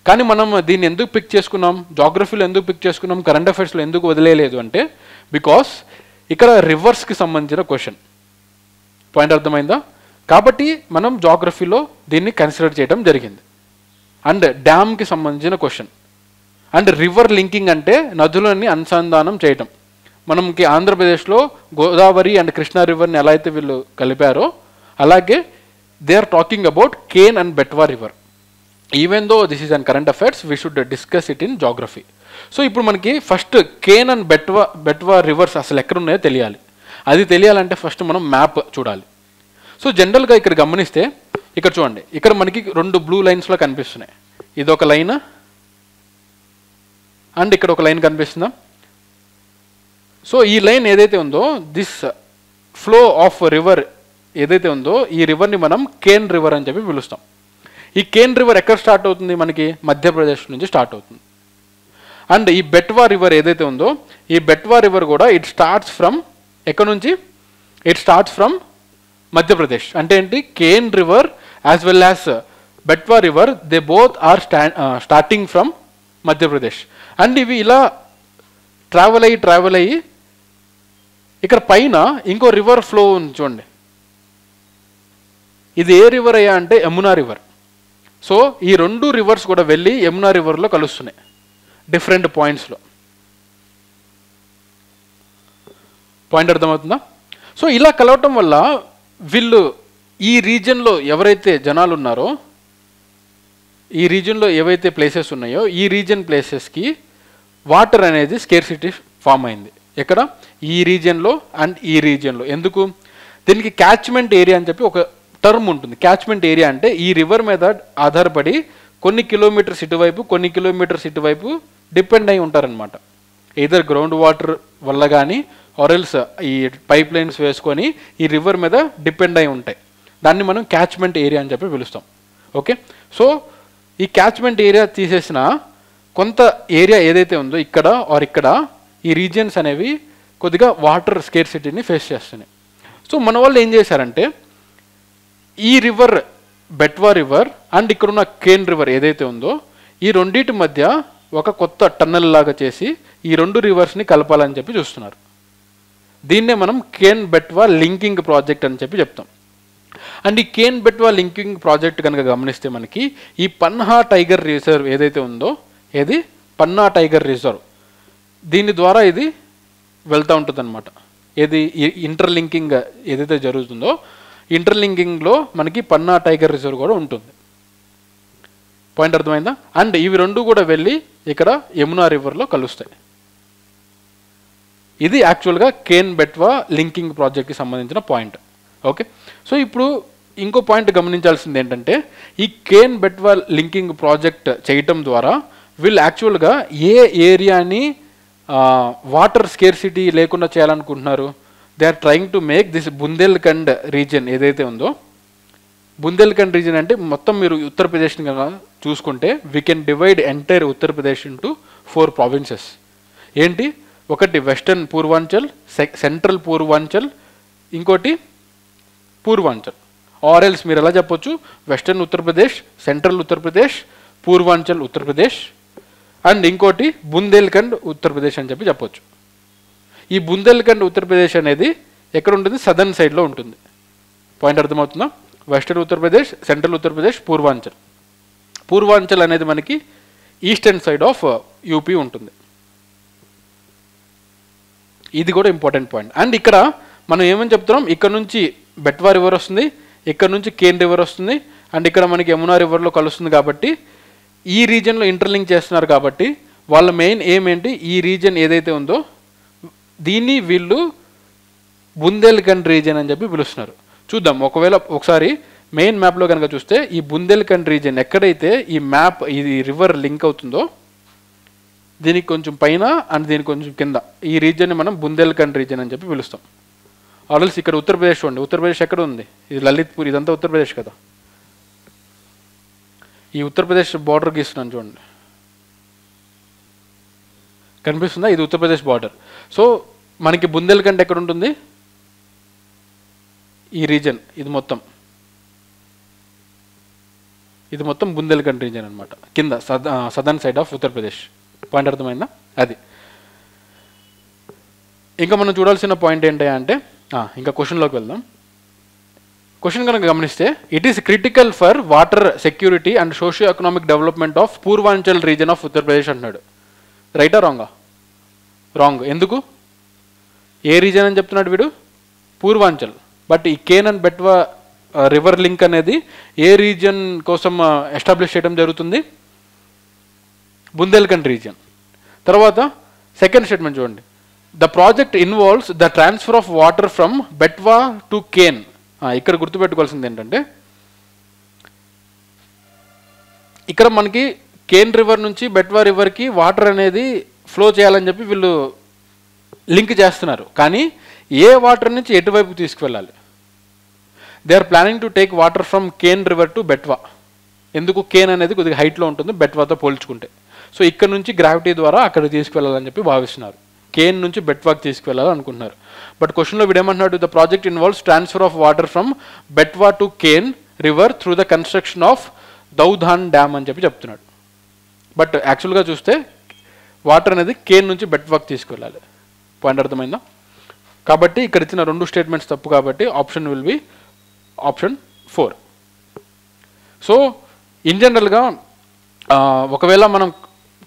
కానీ మనం దీన్ని ఎందుకు పిక్ చేసుకున్నాం, జాగ్రఫీలో ఎందుకు పిక్ చేసుకున్నాం, కరెంట్ అఫైర్స్లో ఎందుకు వదిలేయలేదు అంటే బికాస్ ఇక్కడ రివర్స్కి సంబంధించిన క్వశ్చన్. పాయింట్ అర్థమైందా? కాబట్టి మనం జాగ్రఫీలో దీన్ని కన్సిడర్ చేయడం జరిగింది. అండ్ డ్యామ్కి సంబంధించిన క్వశ్చన్. అండ్ రివర్ లింకింగ్ అంటే నదులని అనుసంధానం చేయటం. మనకి ఆంధ్రప్రదేశ్లో గోదావరి అండ్ కృష్ణా రివర్ని ఎలా అయితే వీళ్ళు కలిపారో అలాగే they are talking about Ken and Betwa river. Even though this is an current affairs we should discuss it in geography. So ఇప్పుడు మనకి first Ken and Betwa rivers అసలు ఎక్కడున్నాయో తెలియాలి. అది తెలియాలంటే ఫస్ట్ మనం మ్యాప్ చూడాలి. సో జనరల్గా ఇక్కడ గమనిస్తే ఇక్కడ చూడండి, ఇక్కడ మనకి 2 బ్లూ లైన్స్లో కనిపిస్తున్నాయి. ఇది ఒక లైన్ అండ్ ఇక్కడ ఒక లైన్ కనిపిస్తుందా? సో ఈ లైన్ ఏదైతే ఉందో దిస్ ఫ్లో ఆఫ్ రివర్ ఏదైతే ఉందో ఈ రివర్ని మనం కేన్ రివర్ అని చెప్పి పిలుస్తాం. ఈ కేన్ రివర్ ఎక్కడ స్టార్ట్ అవుతుంది? మనకి మధ్యప్రదేశ్ నుంచి స్టార్ట్ అవుతుంది. అండ్ ఈ బెట్వా రివర్ ఏదైతే ఉందో ఈ బెట్వా రివర్ కూడా ఇట్ స్టార్ట్స్ ఫ్రమ్ ఎక్కడ నుంచి? It starts from Madhya Pradesh. అంటే ఏంటి? Ken river as well as Betwa river they both are starting from Madhya Pradesh. And ఇవి ఇలా ట్రావెల్ అయ్యి ఇక్కడ పైన ఇంకో రివర్ ఫ్లో ఉంది చూడండి. ఇది ఏ రివర్ అయ్యా అంటే యమునా రివర్. సో ఈ 2 రివర్స్ కూడా వెళ్ళి యమునా రివర్లో కలుస్తున్నాయి డిఫరెంట్ పాయింట్స్లో. పాయింట్ అర్థమవుతుందా? సో ఇలా కలవటం వల్ల వీళ్ళు ఈ రీజియన్లో ఎవరైతే జనాలు ఉన్నారో ఈ రీజియన్లో ఏవైతే ప్లేసెస్ ఉన్నాయో ఈ రీజియన్ ప్లేసెస్కి వాటర్ అనేది స్కేర్సిటీ ఫామ్ అయింది. ఎక్కడ? ఈ రీజియన్లో అండ్ ఈ రీజియన్లో. ఎందుకు? దీనికి క్యాచ్మెంట్ ఏరియా అని చెప్పి ఒక టర్మ్ ఉంటుంది. క్యాచ్మెంట్ ఏరియా అంటే ఈ రివర్ మీద ఆధారపడి కొన్ని కిలోమీటర్స్ ఇటువైపు కొన్ని కిలోమీటర్స్ ఇటువైపు డిపెండ్ అయి ఉంటారనమాట. ఎయిదర్ గ్రౌండ్ వాటర్ వల్ల కానీ ఆరెల్స్ ఈ పైప్ లైన్స్ వేసుకొని ఈ రివర్ మీద డిపెండ్ అయి ఉంటాయి. దాన్ని మనం క్యాచ్మెంట్ ఏరియా అని చెప్పి పిలుస్తాం. ఓకే. సో ఈ క్యాచ్మెంట్ ఏరియా తీసేసిన కొంత ఏరియా ఏదైతే ఉందో ఇక్కడ ఆర్ ఇక్కడ ఈ రీజియన్స్ అనేవి కొద్దిగా వాటర్ స్కేర్సిటీని ఫేస్ చేస్తున్నాయి. సో మన వాళ్ళు ఏం చేశారంటే ఈ రివర్ బెట్వా రివర్ అండ్ ఇక్కడున్న కేన్ రివర్ ఏదైతే ఉందో ఈ రెండింటి మధ్య ఒక కొత్త టన్నెల్ లాగా చేసి ఈ 2 రివర్స్ని కలపాలని చెప్పి చూస్తున్నారు. దీన్నే మనం కేన్ బెట్వా లింకింగ్ ప్రాజెక్ట్ అని చెప్పి చెప్తాం. అండ్ ఈ కేన్ బెట్వా లింకింగ్ ప్రాజెక్ట్ కనుక గమనిస్తే మనకి ఈ పన్హా టైగర్ రిజర్వ్ ఏదైతే ఉందో పన్నా టైగర్ రిజర్వ్ దీని ద్వారా ఇది వెళ్తూ ఉంటుంది అనమాట. ఏది ఇంటర్లింకింగ్ ఏదైతే జరుగుతుందో ఇంటర్లింకింగ్లో మనకి పన్నా టైగర్ రిజర్వ్ కూడా ఉంటుంది. పాయింట్ అర్థమైందా? అండ్ ఇవి రెండు కూడా వెళ్ళి ఇక్కడ యమునా రివర్లో కలుస్తాయి. ఇది యాక్చువల్గా కేన్ బెట్వా లింకింగ్ ప్రాజెక్ట్కి సంబంధించిన పాయింట్. ఓకే, సో ఇప్పుడు ఇంకో పాయింట్ గమనించాల్సింది ఏంటంటే ఈ కేన్ బెట్వా లింకింగ్ ప్రాజెక్ట్ చేయటం ద్వారా వీళ్ళు యాక్చువల్గా ఏ ఏరియాని వాటర్ స్కేర్సిటీ లేకుండా చేయాలనుకుంటున్నారు. They are trying to make this Bundelkhand region ఏదైతే ఉందో, బుందేల్ఖండ్ రీజియన్ అంటే మొత్తం మీరు ఉత్తరప్రదేశ్ని కనుక చూసుకుంటే we can divide entire Uttar Pradesh into 4 provinces. ఏంటి? ఒకటి వెస్టర్న్ పూర్వాంచల్, సెంట్రల్ పూర్వాంచల్, ఇంకోటి పూర్వాంచల్. ఆర్ఎల్స్ మీరు ఎలా చెప్పొచ్చు, western Uttar Pradesh, central Uttar Pradesh, Purvanchal Uttar Pradesh, and ఇంకోటి బుందేల్ఖండ్ ఉత్తరప్రదేశ్ అని చెప్పొచ్చు. ఈ బుందేల్ఖండ్ ఉత్తరప్రదేశ్ అనేది ఎక్కడ ఉంటుంది? సదర్న్ సైడ్లో ఉంటుంది. పాయింట్ అర్థమవుతుందా? Western Uttar Pradesh, central Uttar Pradesh, Purvanchal. పూర్వాంచల్ అనేది మనకి ఈస్టర్న్ సైడ్ ఆఫ్ యూపీ ఉంటుంది. ఇది కూడా ఇంపార్టెంట్ పాయింట్. అండ్ ఇక్కడ మనం ఏమని చెప్తున్నాం, ఇక్కడ నుంచి బెట్వా రివర్ వస్తుంది, ఇక్కడ నుంచి కేన్ రివర్ వస్తుంది, అండ్ ఇక్కడ మనకి యమునా రివర్లో కలుస్తుంది. కాబట్టి ఈ రీజియన్లో ఇంటర్లింక్ చేస్తున్నారు. కాబట్టి వాళ్ళ మెయిన్ ఎయిమ్ ఏంటి, ఈ రీజియన్ ఏదైతే ఉందో దీన్ని వీళ్ళు బుందేల్ఖండ్ రీజియన్ అని చెప్పి పిలుస్తున్నారు. చూద్దాం, ఒకవేళ ఒకసారి మెయిన్ మ్యాప్లో కనుక చూస్తే ఈ బుందేల్ఖండ్ రీజియన్ ఎక్కడైతే ఈ మ్యాప్ ఇది రివర్ లింక్ అవుతుందో దీనికి కొంచెం పైన అండ్ దీనికి కొంచెం కింద ఈ రీజియన్ని మనం బుందేల్ఖండ్ రీజియన్ అని చెప్పి పిలుస్తాం. ఆల్రెడీ ఇక్కడ ఉత్తరప్రదేశ్ చూడండి, ఉత్తరప్రదేశ్ ఎక్కడ ఉంది? ఇది లలిత్పూర్, ఇదంతా ఉత్తరప్రదేశ్ కదా. ఈ ఉత్తరప్రదేశ్ బార్డర్ గీస్తున్నాను చూడండి, కనిపిస్తుందా? ఇది ఉత్తరప్రదేశ్ బార్డర్. సో మనకి బుందేల్ఖండ్ ఎక్కడ ఉంటుంది? ఈ రీజన్ ఇది మొత్తం బుందేల్ఖండ్ రీజన్ అనమాట, కింద southern side of Uttar Pradesh. Point అర్థమైందా? అది ఇంకా మనం చూడాల్సిన పాయింట్ ఏంటి అంటే ఇంకా క్వశ్చన్లోకి వెళ్దాం. క్వశ్చన్ కనుక గమనిస్తే, it is critical for water security and socio economic development of Purvanchal reason of Uttar Pradesh అంటున్నాడు. రైటా రాంగా? రాంగ్. ఎందుకు? ఏ రీజన్ అని చెప్తున్నాడు వీడు? పూర్వాంచల్. బట్ ఈ Ken and Betwa river link అనేది ఏ రీజియన్ కోసం ఎస్టాబ్లిష్ చేయడం జరుగుతుంది? బుందేల్ఖండ్ రీజియన్. తర్వాత సెకండ్ స్టేట్మెంట్ చూడండి, the project involves the transfer of water from Betwa to Ken. ఇక్కడ గుర్తుపెట్టుకోవాల్సింది ఏంటంటే ఇక్కడ మనకి కేన్ రివర్ నుంచి బెట్వా రివర్కి వాటర్ అనేది ఫ్లో చేయాలని చెప్పి వీళ్ళు లింక్ చేస్తున్నారు. కానీ ఏ వాటర్ నుంచి ఎటువైపు తీసుకువెళ్ళాలి? They are planning to take water from Ken river to Betwa. ఎందుకు? కేన్ అనేది కొద్దిగా హైట్లో ఉంటుంది బెట్వాతో పోల్చుకుంటే. సో ఇక్కడ నుంచి గ్రావిటీ ద్వారా అక్కడ తీసుకువెళ్ళాలని చెప్పి భావిస్తున్నారు. కేన్ నుంచి బెట్వాకి తీసుకువెళ్ళాలని అనుకుంటున్నారు. బట్ క్వశ్చన్లో వీడేమంటున్నాడు, the project involves transfer of water from Betwa to Ken river through the construction of Daudhan dam అని చెప్పి చెప్తున్నాడు. బట్ యాక్చువల్గా చూస్తే వాటర్ అనేది కేన్ నుంచి బెట్వాకి తీసుకువెళ్ళాలి. పాయింట్ అర్థమైందా? కాబట్టి ఇక్కడ ఇచ్చిన 2 స్టేట్మెంట్స్ తప్పు. కాబట్టి option will be option 4. So in జనరల్గా ఒకవేళ మనం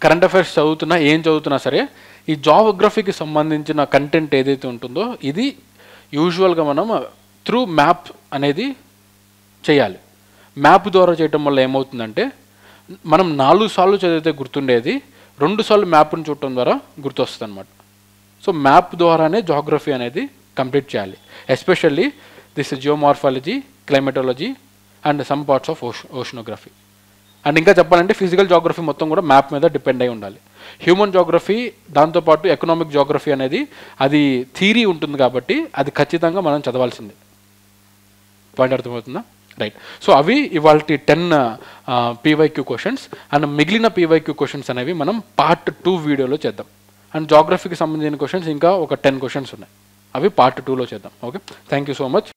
కరెంట్ అఫైర్స్ చదువుతున్నా ఏం చదువుతున్నా సరే ఈ జాగ్రఫీకి సంబంధించిన కంటెంట్ ఏదైతే ఉంటుందో ఇది యూజువల్గా మనం త్రూ మ్యాప్ అనేది చేయాలి. మ్యాప్ ద్వారా చేయటం వల్ల ఏమవుతుందంటే మనం 4 సార్లు చదివితే గుర్తుండేది 2 సార్లు మ్యాప్ని చూడటం ద్వారా గుర్తొస్తుంది అనమాట. సో మ్యాప్ ద్వారానే జాగ్రఫీ అనేది కంప్లీట్ చేయాలి. Especially this geomorphology, climatology and some parts of oceanography. And ఇంకా చెప్పాలంటే ఫిజికల్ జాగ్రఫీ మొత్తం కూడా మ్యాప్ మీద డిపెండ్ అయి ఉండాలి. హ్యూమన్ జాగ్రఫీ దాంతోపాటు ఎకనామిక్ జాగ్రఫీ అనేది అది థియరీ ఉంటుంది కాబట్టి అది ఖచ్చితంగా మనం చదవాల్సిందే. పాయింట్ అర్థమవుతుందా? రైట్. సో అవి ఇవాళ 10 PYQ క్వశ్చన్స్. అండ్ మిగిలిన PYQ క్వశ్చన్స్ అనేవి మనం పార్ట్ 2 వీడియోలో చేద్దాం. అండ్ జాగ్రఫీకి సంబంధించిన క్వశ్చన్స్ ఇంకా ఒక 10 క్వశ్చన్స్ ఉన్నాయి, అవి పార్ట్ 2లో చేద్దాం. Okay, thank you so much.